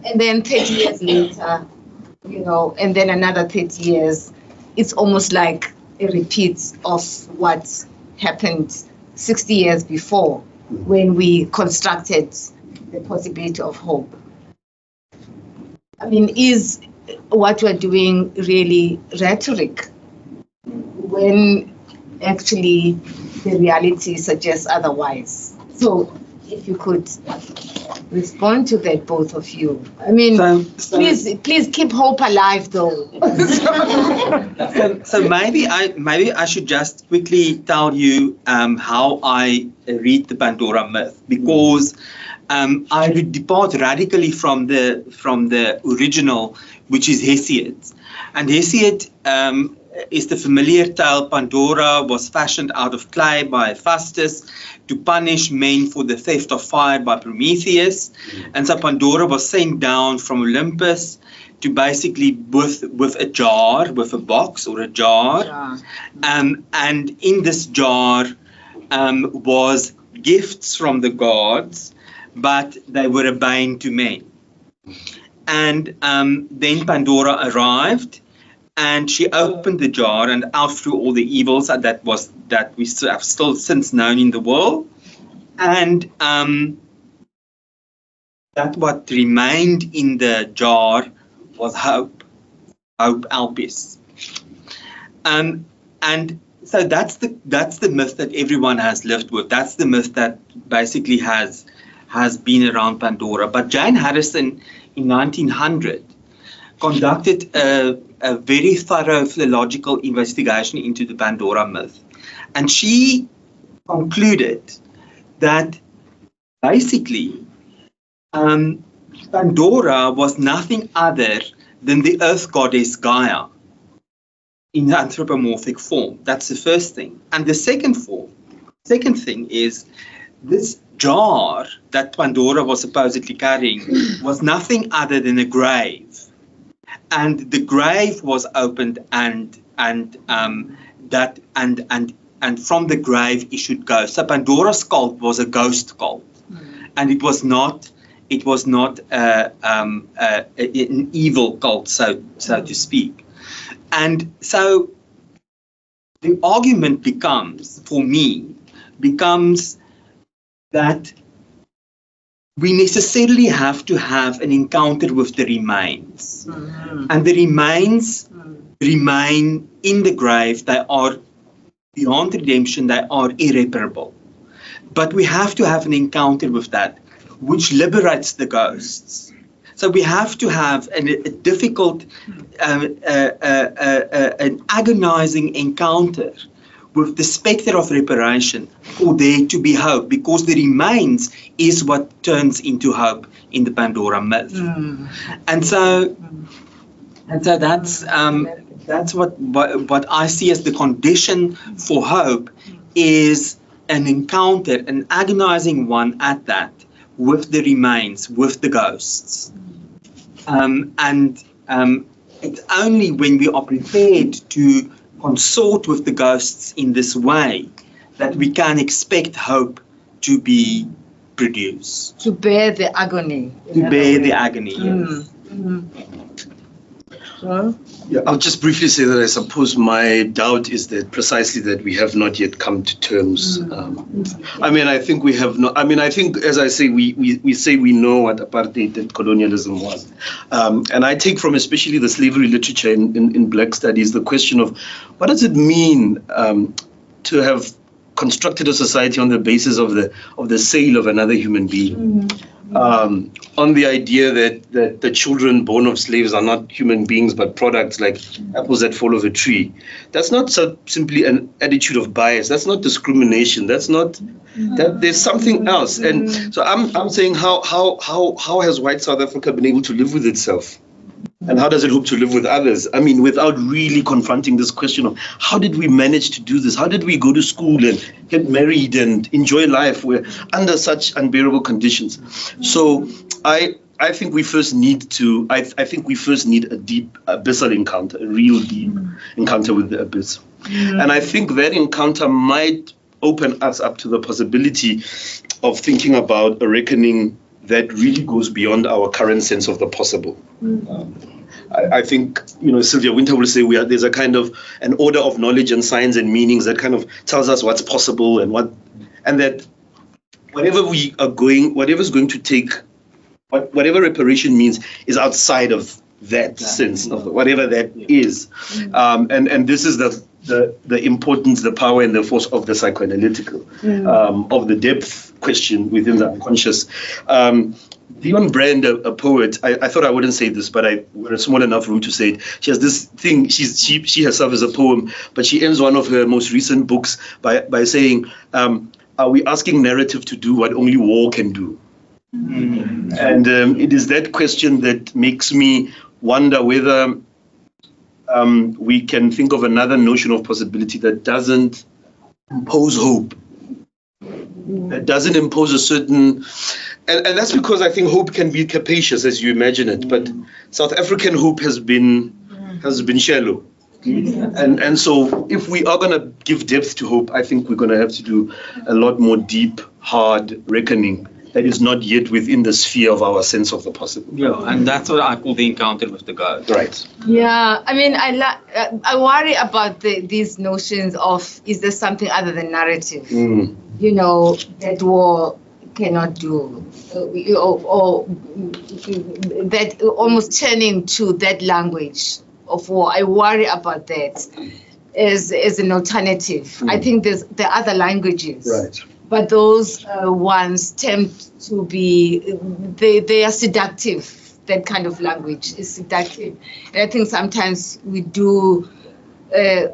And then 30 years later, and then another 30 years, it's almost like a repeat of what happened 60 years before when we constructed the possibility of hope. I mean, is what we're doing really rhetoric when actually the reality suggests otherwise? So if you could respond to that, both of you. I mean, please keep hope alive, though. So maybe I should just quickly tell you how I read the Pandora myth, because I would depart radically from the original, which is Hesiod. And Hesiod is the familiar tale. Pandora was fashioned out of clay by Hephaestus to punish men for the theft of fire by Prometheus. And so Pandora was sent down from Olympus to basically with a jar, with a box or a jar. And in this jar was gifts from the gods, but they were a bane to men. And then Pandora arrived, and she opened the jar, and out flew all the evils that we have still since known in the world. And that what remained in the jar was hope alpis. And so that's the myth that everyone has lived with. That's the myth that basically has been around Pandora. But Jane Harrison in 1900 conducted a very thorough philological investigation into the Pandora myth. And she concluded that basically Pandora was nothing other than the earth goddess Gaia in anthropomorphic form. That's the first thing. And the second thing is this jar that Pandora was supposedly carrying was nothing other than a grave. And the grave was opened, and from the grave issued ghosts. So Pandora's cult was a ghost cult, and it was not an evil cult, so to speak. And so the argument becomes that we necessarily have to have an encounter with the remains. Mm-hmm. And the remains remain in the grave. They are beyond redemption. They are irreparable. But we have to have an encounter with that, which liberates the ghosts. So we have to have a difficult, an agonizing encounter with the spectre of reparation for there to be hope, because the remains is what turns into hope in the Pandora myth. And so that's what I see as the condition for hope, is an encounter, an agonizing one at that, with the remains, with the ghosts. It's only when we are prepared to consort with the ghosts in this way that we can expect hope to be produced. To bear the agony. The agony, yes. Yeah, I'll just briefly say that I suppose my doubt is that precisely that we have not yet come to terms. I think we have not. I think, as I say, we say we know what apartheid and colonialism was. And I take from especially the slavery literature in Black studies the question of what does it mean to have constructed a society on the basis of the sale of another human being. on the idea that the children born of slaves are not human beings but products like apples that fall off a tree. That's not simply an attitude of bias. That's not discrimination. That's not that. There's something else. And so I'm saying how has white South Africa been able to live with itself? And how does it hope to live with others? I mean, without really confronting this question of how did we manage to do this? How did we go to school and get married and enjoy life under such unbearable conditions? So I think we first need to. I think we first need a deep abyssal encounter, a real deep encounter with the abyss. And I think that encounter might open us up to the possibility of thinking about a reckoning that really goes beyond our current sense of the possible. I think, Sylvia Winter will say there's a kind of an order of knowledge and science and meanings that kind of tells us what's possible and that whatever's going to take, whatever reparation means is outside of that sense of whatever that is. And this is the importance, the power and the force of the psychoanalytical, of the depth question within the unconscious. Dion Brand, a poet, I thought I wouldn't say this, but we're in a small enough room to say it. She has this thing, she herself is a poem, but she ends one of her most recent books by saying, are we asking narrative to do what only war can do? And it is that question that makes me wonder whether we can think of another notion of possibility that doesn't impose hope, that doesn't impose a certain... And that's because I think hope can be capacious as you imagine it, but South African hope has been shallow. And so if we are going to give depth to hope, I think we're going to have to do a lot more deep, hard reckoning that is not yet within the sphere of our sense of the possible. Yeah, and that's what I call the encounter with the ghost. Right. Yeah, I mean, I worry about these notions of, is there something other than narrative, that war cannot do, or that almost turning to that language of war. I worry about that as an alternative. I think there are other languages. Right. But those ones tend to be, they are seductive. That kind of language is seductive. And I think sometimes we do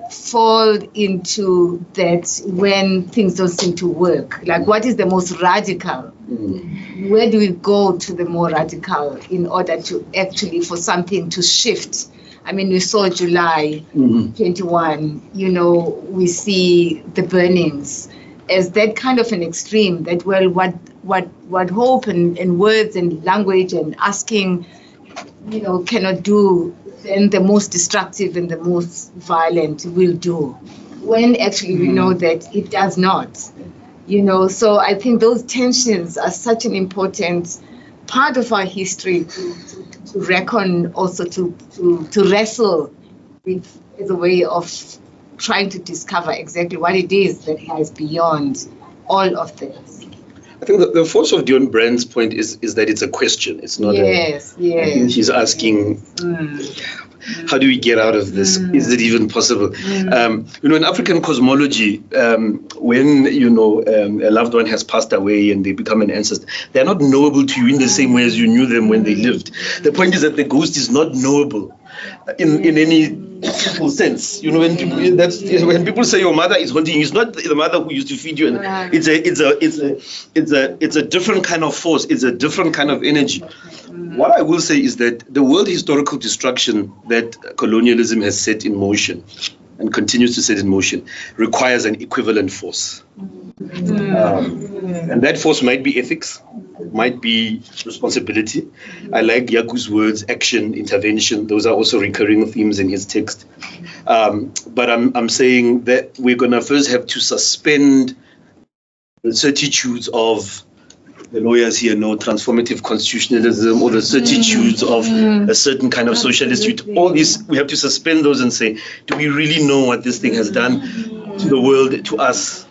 fall into that when things don't seem to work. Like, what is the most radical? Where do we go to the more radical in order to actually, for something to shift? I mean, we saw July 21, we see the burnings as that kind of an extreme, that, well, what hope and words and language and asking, cannot do, then the most destructive and the most violent will do. When actually we know that it does not, So I think those tensions are such an important part of our history to reckon, also to wrestle with, as a way of trying to discover exactly what it is that lies beyond all of this. I think the force of Dion Brand's point is that it's a question. It's not Yes. She's asking, how do we get out of this? Is it even possible? In African cosmology, when, a loved one has passed away and they become an ancestor, they're not knowable to you in the same way as you knew them when they lived. The point is that the ghost is not knowable in any simple sense. When people say your mother is haunting you, it's not the mother who used to feed you. And it's a different kind of force. It's a different kind of energy. What I will say is that the world historical destruction that colonialism has set in motion and continues to set in motion requires an equivalent force. And that force might be ethics, might be responsibility. I like Yaku's words, action, intervention. Those are also recurring themes in his text. But I'm saying that we're going to first have to suspend the certitudes of, the lawyers here know, transformative constitutionalism, or the certitudes of a certain kind of socialist. All these, we have to suspend those and say, do we really know what this thing has done to the world, to us?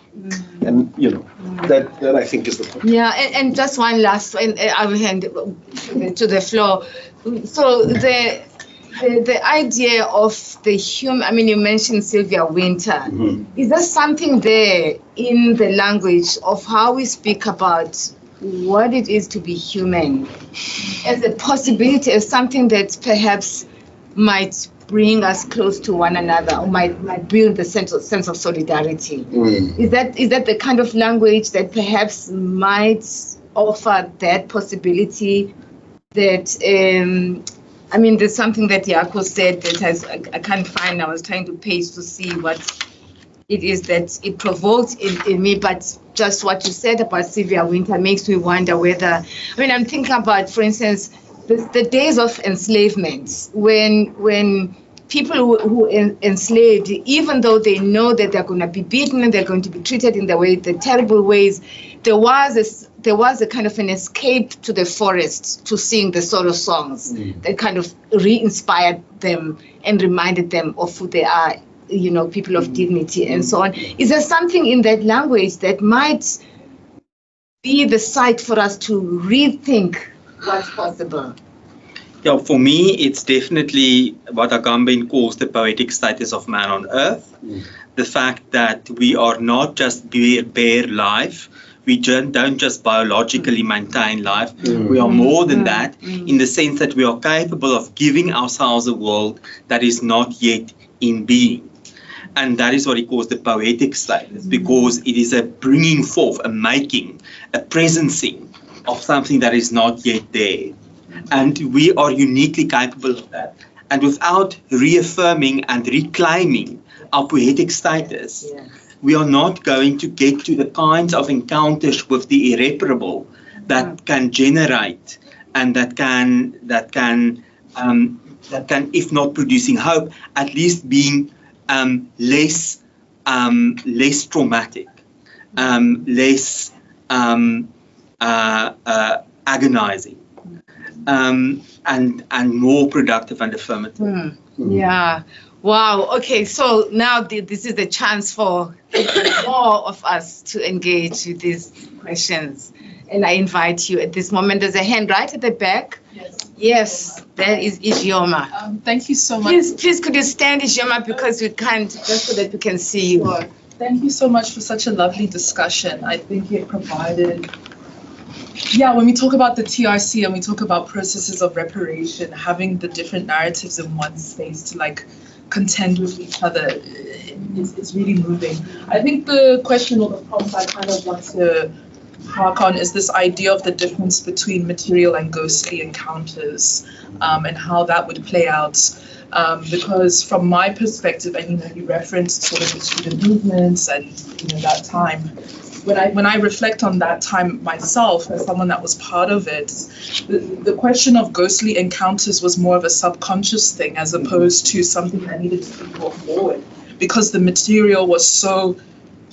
And, that I think is the point. Yeah, and just one last, and I will hand it to the floor. So the idea of the human, I mean, you mentioned Sylvia Winter. Is there something there in the language of how we speak about what it is to be human as a possibility, as something that perhaps might bring us close to one another, or might build the sense of solidarity. Is that the kind of language that perhaps might offer that possibility? That there's something that Jaco said that I can't find. I was trying to page to see what it is that it provoked in me, but just what you said about Sylvia Winter makes me wonder whether, I'm thinking about, for instance, the days of enslavement, when people who enslaved, even though they know that they're going to be beaten and they're going to be treated in the terrible ways, there was a kind of an escape to the forest to sing the sort of songs that kind of re-inspired them and reminded them of who they are, people of dignity and so on. Is there something in that language that might be the site for us to rethink what's possible? Yeah, for me, it's definitely what Agamben calls the poetic status of man on earth. The fact that we are not just bare life. We don't just biologically maintain life. We are more than that, in the sense that we are capable of giving ourselves a world that is not yet in being. And that is what he calls the poetic status, because it is a bringing forth, a making, a presencing of something that is not yet there. And we are uniquely capable of that. And without reaffirming and reclaiming our poetic status, we are not going to get to the kinds of encounters with the irreparable that can generate and that can, if not producing hope, at least being less traumatic, less agonizing, and more productive and affirmative. Yeah. Wow. Okay. So now this is the chance for more of us to engage with these questions. And I invite you at this moment. There's a hand right at the back. Yes, that is Ijeoma. Thank you so much. Please could you stand, Ijeoma, because we can't, just so that we can see you. Sure. Thank you so much for such a lovely discussion. I think it provided, when we talk about the TRC and we talk about processes of reparation, having the different narratives in one space to contend with each other, it's really moving. I think the question or the prompt I kind of want to hark on is this idea of the difference between material and ghostly encounters, and how that would play out. Because from my perspective, and you referenced sort of the student movements and that time, when I reflect on that time myself as someone that was part of it, the question of ghostly encounters was more of a subconscious thing as opposed to something that needed to be brought forward, because the material was so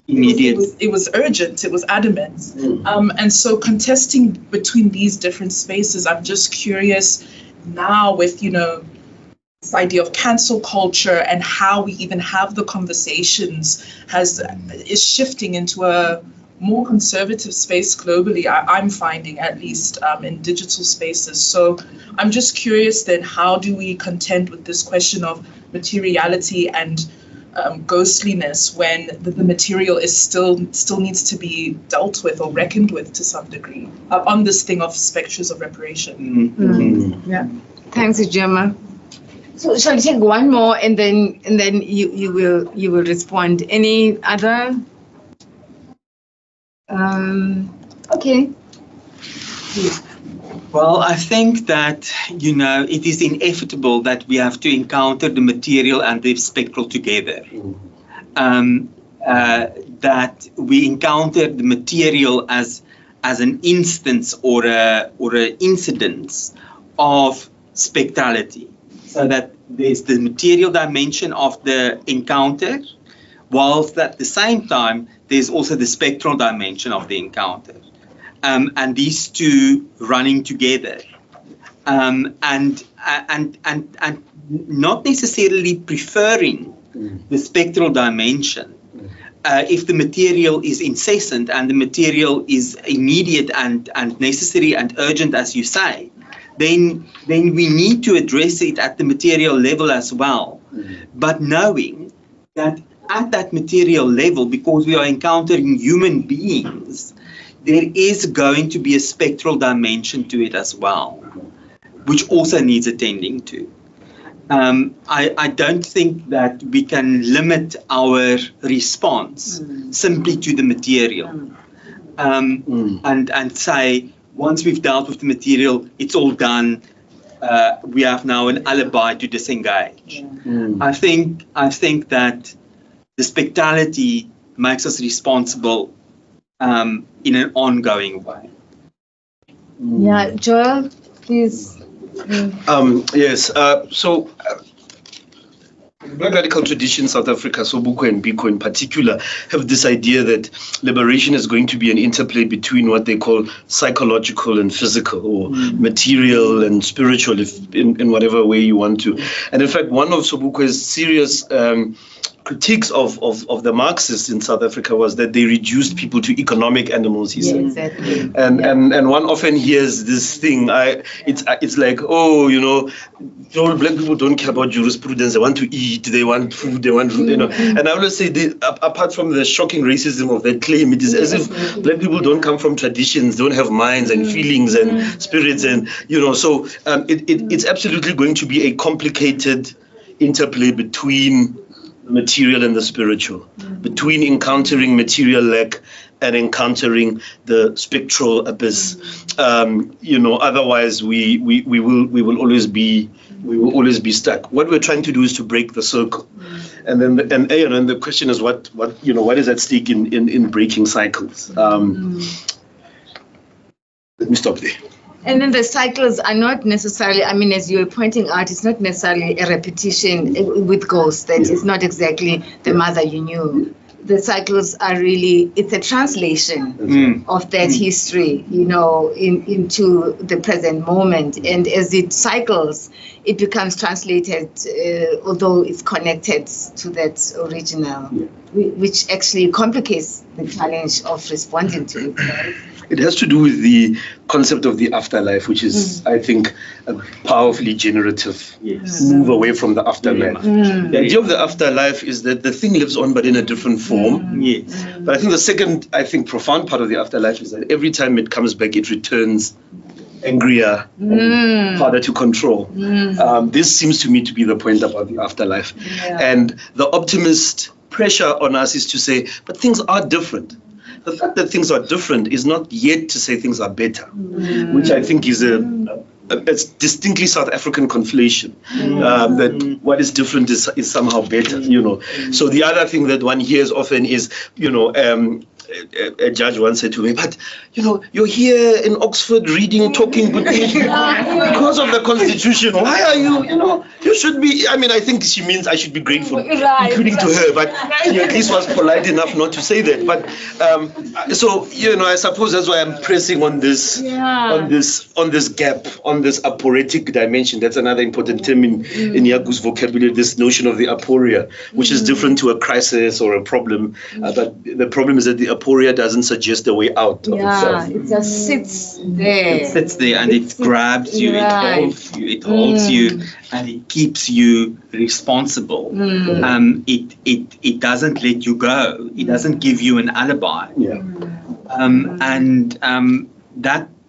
immediate. It was urgent, it was adamant. And so contesting between these different spaces, I'm just curious now with, this idea of cancel culture and how we even have the conversations is shifting into a more conservative space globally, I'm finding, at least in digital spaces. So I'm just curious then, how do we contend with this question of materiality and ghostliness when the material is still needs to be dealt with or reckoned with to some degree on this thing of spectres of reparation? Yeah. Thanks, Ijeoma. So shall we take one more and then you will respond. Any other? Okay. Well, I think that, it is inevitable that we have to encounter the material and the spectral together. That we encounter the material as an instance or a incidence of spectrality. So that there's the material dimension of the encounter, whilst at the same time, there's also the spectral dimension of the encounter. And these two running together, and not necessarily preferring the spectral dimension. If the material is incessant and the material is immediate and necessary and urgent, as you say, then we need to address it at the material level as well. But knowing that at that material level, because we are encountering human beings, there is going to be a spectral dimension to it as well, which also needs attending to. I don't think that we can limit our response simply to the material, and say, once we've dealt with the material, it's all done. We have now an alibi to disengage. I think that the spectrality makes us responsible in an ongoing way. Yeah, Joel, please. Yes. So Black radical tradition, South Africa, Sobukwe and Biko in particular, have this idea that liberation is going to be an interplay between what they call psychological and physical, or material and spiritual, if in whatever way you want to. And in fact, one of Sobukwe's serious critiques of the Marxists in South Africa was that they reduced people to economic animals, he said. Exactly. And one often hears this thing, it's like, oh, you know, black people don't care about jurisprudence, they want to eat, they want food, they want, you know. And I always say, apart from the shocking racism of that claim, it is as if black people don't come from traditions, don't have minds and feelings and spirits, and, you know, so it's absolutely going to be a complicated interplay between the material and the spiritual, between encountering material lack and encountering the spectral abyss. You know, otherwise we will always be stuck. What we're trying to do is to break the circle, and then the question is what is at stake in breaking cycles. Let me stop there. And then the cycles are not necessarily, I mean, as you were pointing out, it's not necessarily a repetition with ghosts, that is not exactly the mother you knew. The cycles are really, it's a translation of that history, you know, into the present moment. And as it cycles, it becomes translated, although it's connected to that original, which actually complicates the challenge of responding to it. Right? It has to do with the concept of the afterlife, which is, I think, a powerfully generative move away from the afterlife. The idea of the afterlife is that the thing lives on, but in a different form. But I think the second, profound part of the afterlife is that every time it comes back, it returns angrier, and harder to control. This seems to me to be the point about the afterlife. And the optimist pressure on us is to say, but things are different. The fact that things are different is not yet to say things are better, which I think is a distinctly South African conflation, that what is different is somehow better, you know. So the other thing that one hears often is, you know, a judge once said to me, but, you know, you're here in Oxford reading, talking good English because of the Constitution. Why are you, you know, you should be, I mean, I think she means I should be grateful, including to her, but she at least was polite enough not to say that. But so, you know, I suppose that's why I'm pressing on this, on this gap, on this aporetic dimension. That's another important term in Yaku's vocabulary, this notion of the aporia, which is different to a crisis or a problem. But the problem is that the aporia doesn't suggest a way out of itself. It just sits there. It sits there and it grabs you, it holds you, and it keeps you responsible. It doesn't let you go. It doesn't give you an alibi.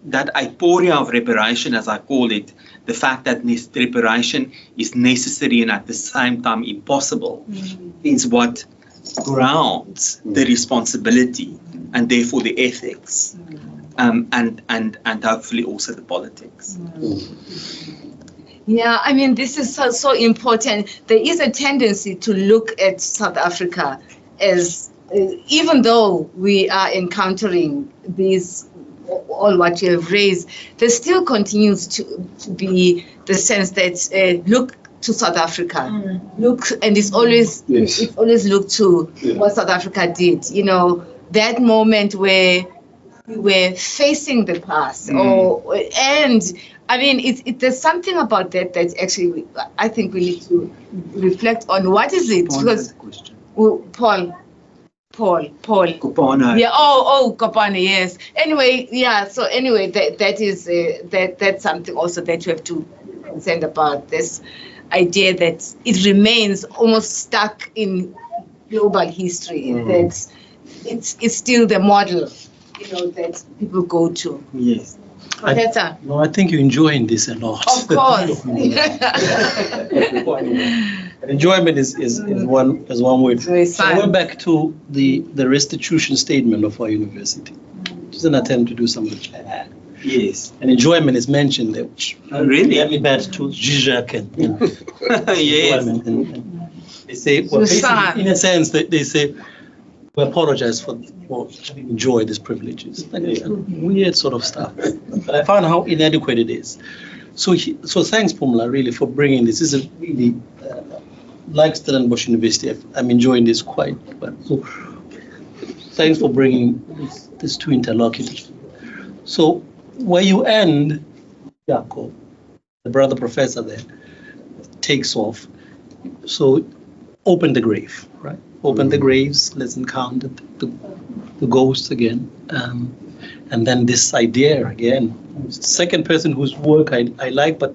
That aporia of reparation, as I call it, the fact that reparation is necessary and at the same time impossible, is what grounds the responsibility and therefore the ethics, and hopefully also the politics. Yeah, I mean, this is so important. There is a tendency to look at South Africa as, even though we are encountering these, all what you have raised, there still continues to be the sense that look to South Africa, look, and it's always looked to what South Africa did. You know, that moment where we were facing the past, and I mean, there's something about that actually I think we need to reflect on. What is it? Because Paul. Kopana. Yeah. Oh, Kopana. Yes. Anyway, yeah. So anyway, that is that's something also that you have to be concerned about. This idea that it remains almost stuck in global history. That it's still the model that people go to. Yes. Professor? No, I think you're enjoying this a lot. Of course. Enjoyment is one word. Very So I went back to the restitution statement of our university. It's an attempt to do something. Yes. And enjoyment is mentioned there, which Really? let me back to Zizek and Yes. enjoyment. And they say, well, basically, in a sense, they say, we apologize for having enjoyed these privileges. And it's weird sort of stuff. But I found how inadequate it is. So thanks, Pumla, really, for bringing this. This is really, like Stellenbosch University, I'm enjoying this quite well. So thanks for bringing these two interlocutors. So where you end, Jaco, the brother professor there, takes off. So open the grave, right? Open the graves, let's encounter the ghosts again. And then this idea again, second person whose work I like, but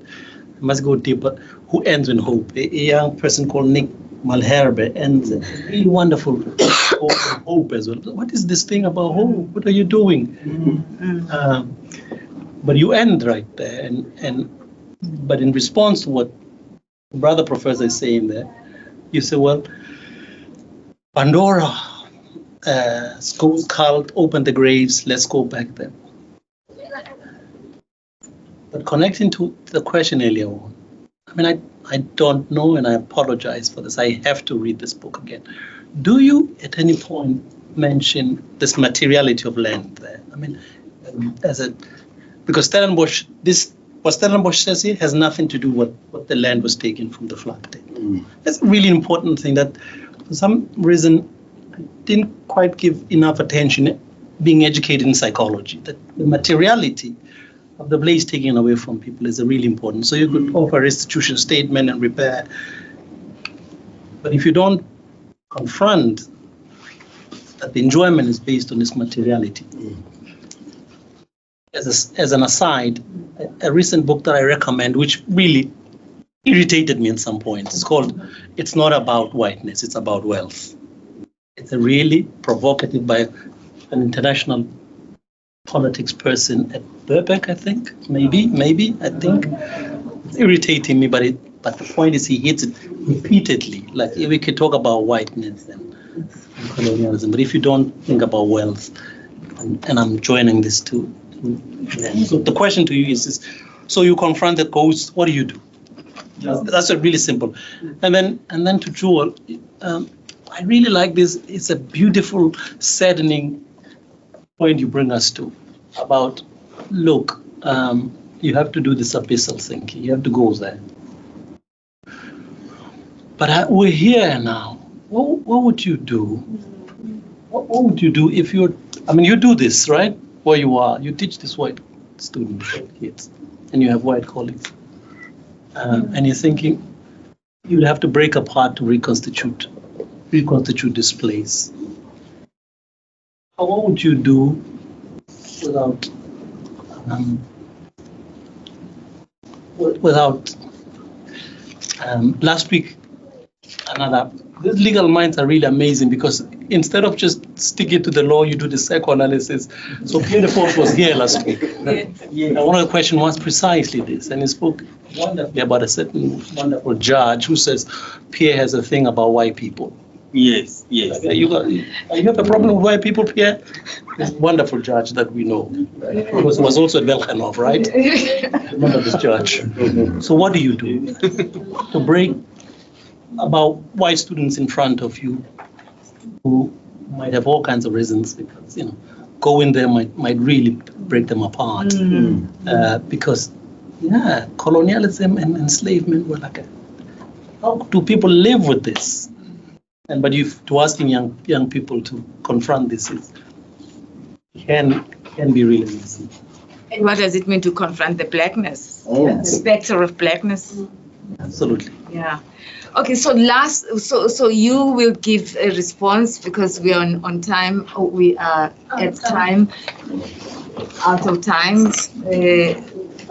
I must go deeper, who ends in hope. A young person called Nick Malherbe ends a really wonderful hope as well. What is this thing about hope? What are you doing? But you end right there, but in response to what the brother professor is saying there, you say, well, Pandora, schools called, open the graves, let's go back there. But connecting to the question earlier on, I mean, I don't know, and I apologize for this. I have to read this book again. Do you at any point mention this materiality of land there? I mean, because Stellenbosch, what Stellenbosch says here has nothing to do with what the land was taken from the Vlakte. That's a really important thing that for some reason I didn't quite give enough attention being educated in psychology, that the materiality of the place taken away from people is really important. So you could offer restitution statement and repair, but if you don't confront that the enjoyment is based on this materiality. As an aside, a recent book that I recommend, which really irritated me in some points, it's called It's Not About Whiteness, It's About Wealth. It's a really provocative by an international politics person at Burbank, I think, maybe, I think. It's irritating me, but the point is he hits it repeatedly. Like we could talk about whiteness and colonialism, but if you don't think about wealth, and I'm joining this too. So the question to you is so you confront the ghosts, what do you do? That's really simple. And then to Joel, I really like this. It's a beautiful, saddening point you bring us to about, look, you have to do this abyssal thinking. You have to go there. But we're here now. What would you do? What would you do if you do this, right? Where you are, you teach this white students, kids, and you have white colleagues. And you're thinking you'd have to break apart to reconstitute this place. What would you do without last week, these legal minds are really amazing because instead of just sticking to the law, you do the psychoanalysis. So Pierre de Force was here last week. And one of the questions was precisely this, and he spoke wonderfully about a certain wonderful judge who says Pierre has a thing about white people. Yes. You have a problem with white people, Pierre? This wonderful judge that we know. Right? Because he was also at Velkanov, right? Remember this judge. So what do you do to break about white students in front of you who might have all kinds of reasons, because going there might really break them apart, because colonialism and enslavement were like how do people live with this? But to asking young people to confront this can be really easy. And what does it mean to confront the blackness, the spectre of blackness? Absolutely. Yeah. Okay, so you will give a response because we are on time. We are at time, out of time.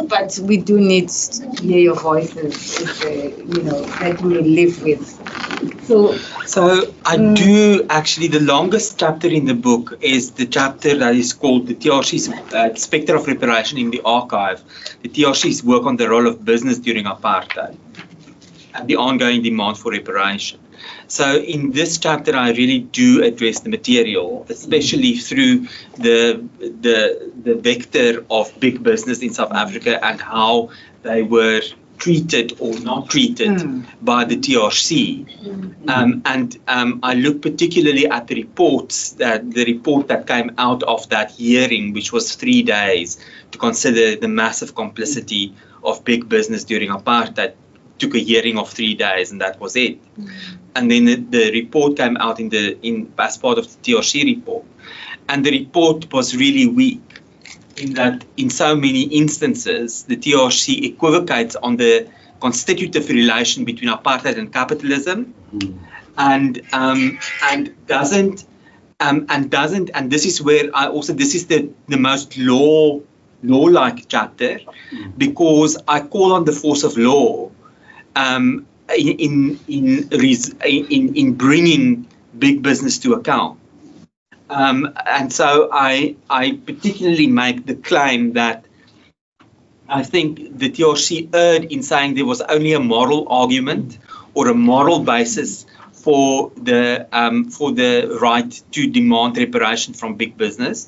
But we do need to hear your voices, that we live with. So I do actually, the longest chapter in the book is the chapter that is called the TRC's Spectre of Reparation in the Archive, the TRC's work on the role of business during apartheid and the ongoing demand for reparation. So in this chapter, I really do address the material, especially through the vector of big business in South Africa and how they were treated or not treated by the TRC. I look particularly at the report that came out of that hearing, which was 3 days, to consider the massive complicity of big business during apartheid. Took a hearing of 3 days, and that was it. And then the report came out as part of the TRC report, and the report was really weak in that in so many instances the TRC equivocates on the constitutive relation between apartheid and capitalism, and this is where this is the most law-like chapter, because I call on the force of law in bringing big business to account. And so I particularly make the claim that I think the TRC erred in saying there was only a moral argument or a moral basis for the right to demand reparation from big business.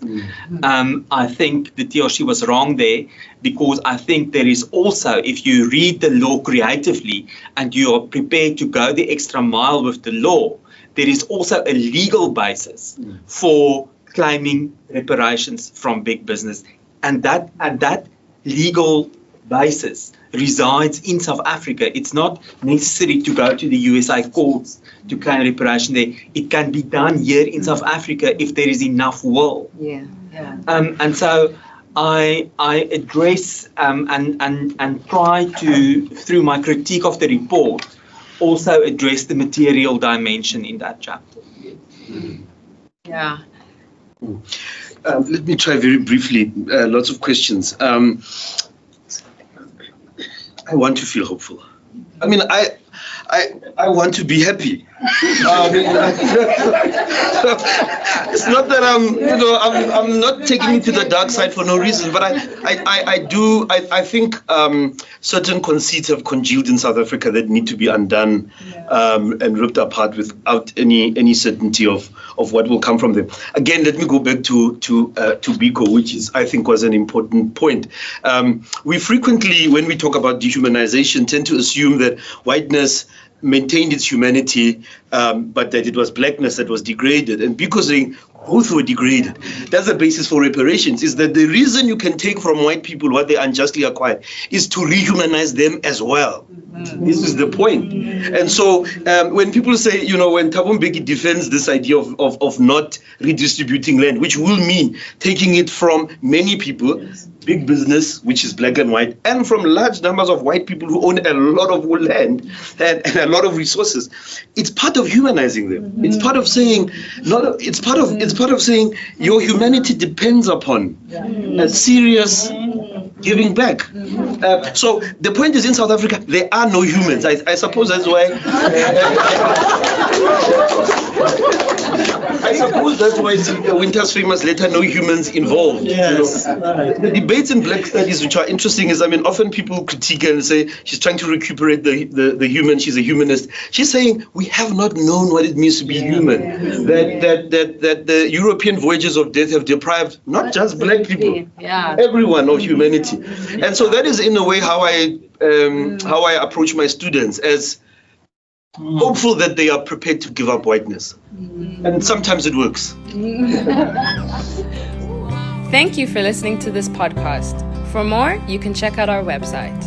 I think the TRC was wrong there, because I think there is also, if you read the law creatively and you are prepared to go the extra mile with the law, there is also a legal basis for claiming reparations from big business, and that legal basis resides in South Africa. It's not necessary to go to the USA courts to claim reparation there. It can be done here in South Africa if there is enough will. And so I address and try to, through my critique of the report, also address the material dimension in that chapter. Let me try very briefly. Lots of questions. I want to feel hopeful. I mean, I want to be happy. It's not that I'm not taking it to the dark side for no reason, but I think certain conceits have congealed in South Africa that need to be undone and ripped apart without any certainty of what will come from them. Again, let me go back to Biko, which I think was an important point. We frequently, when we talk about dehumanization, tend to assume that whiteness maintained its humanity, but that it was blackness that was degraded. And because both were degraded, that's the basis for reparations, is that the reason you can take from white people what they unjustly acquired is to rehumanize them as well. This is the point. And so when people say, when Thabo Mbeki defends this idea of not redistributing land, which will mean taking it from many people, big business, which is black and white, and from large numbers of white people who own a lot of land and a lot of resources, it's part of humanizing them. It's part of saying, it's part of saying your humanity depends upon a serious giving back. So the point is, in South Africa, there are no humans. I suppose that's why. I suppose that's why Winter's famous letter, no humans involved. Yes. The debates in black studies which are interesting is, often people critique and say she's trying to recuperate the human, she's a humanist. She's saying we have not known what it means to be human. That the European voyages of death have deprived not just black people, everyone of humanity. And so that is in a way how I approach my students, as hopeful that they are prepared to give up whiteness. And sometimes it works. Thank you for listening to this podcast. For more, you can check out our website.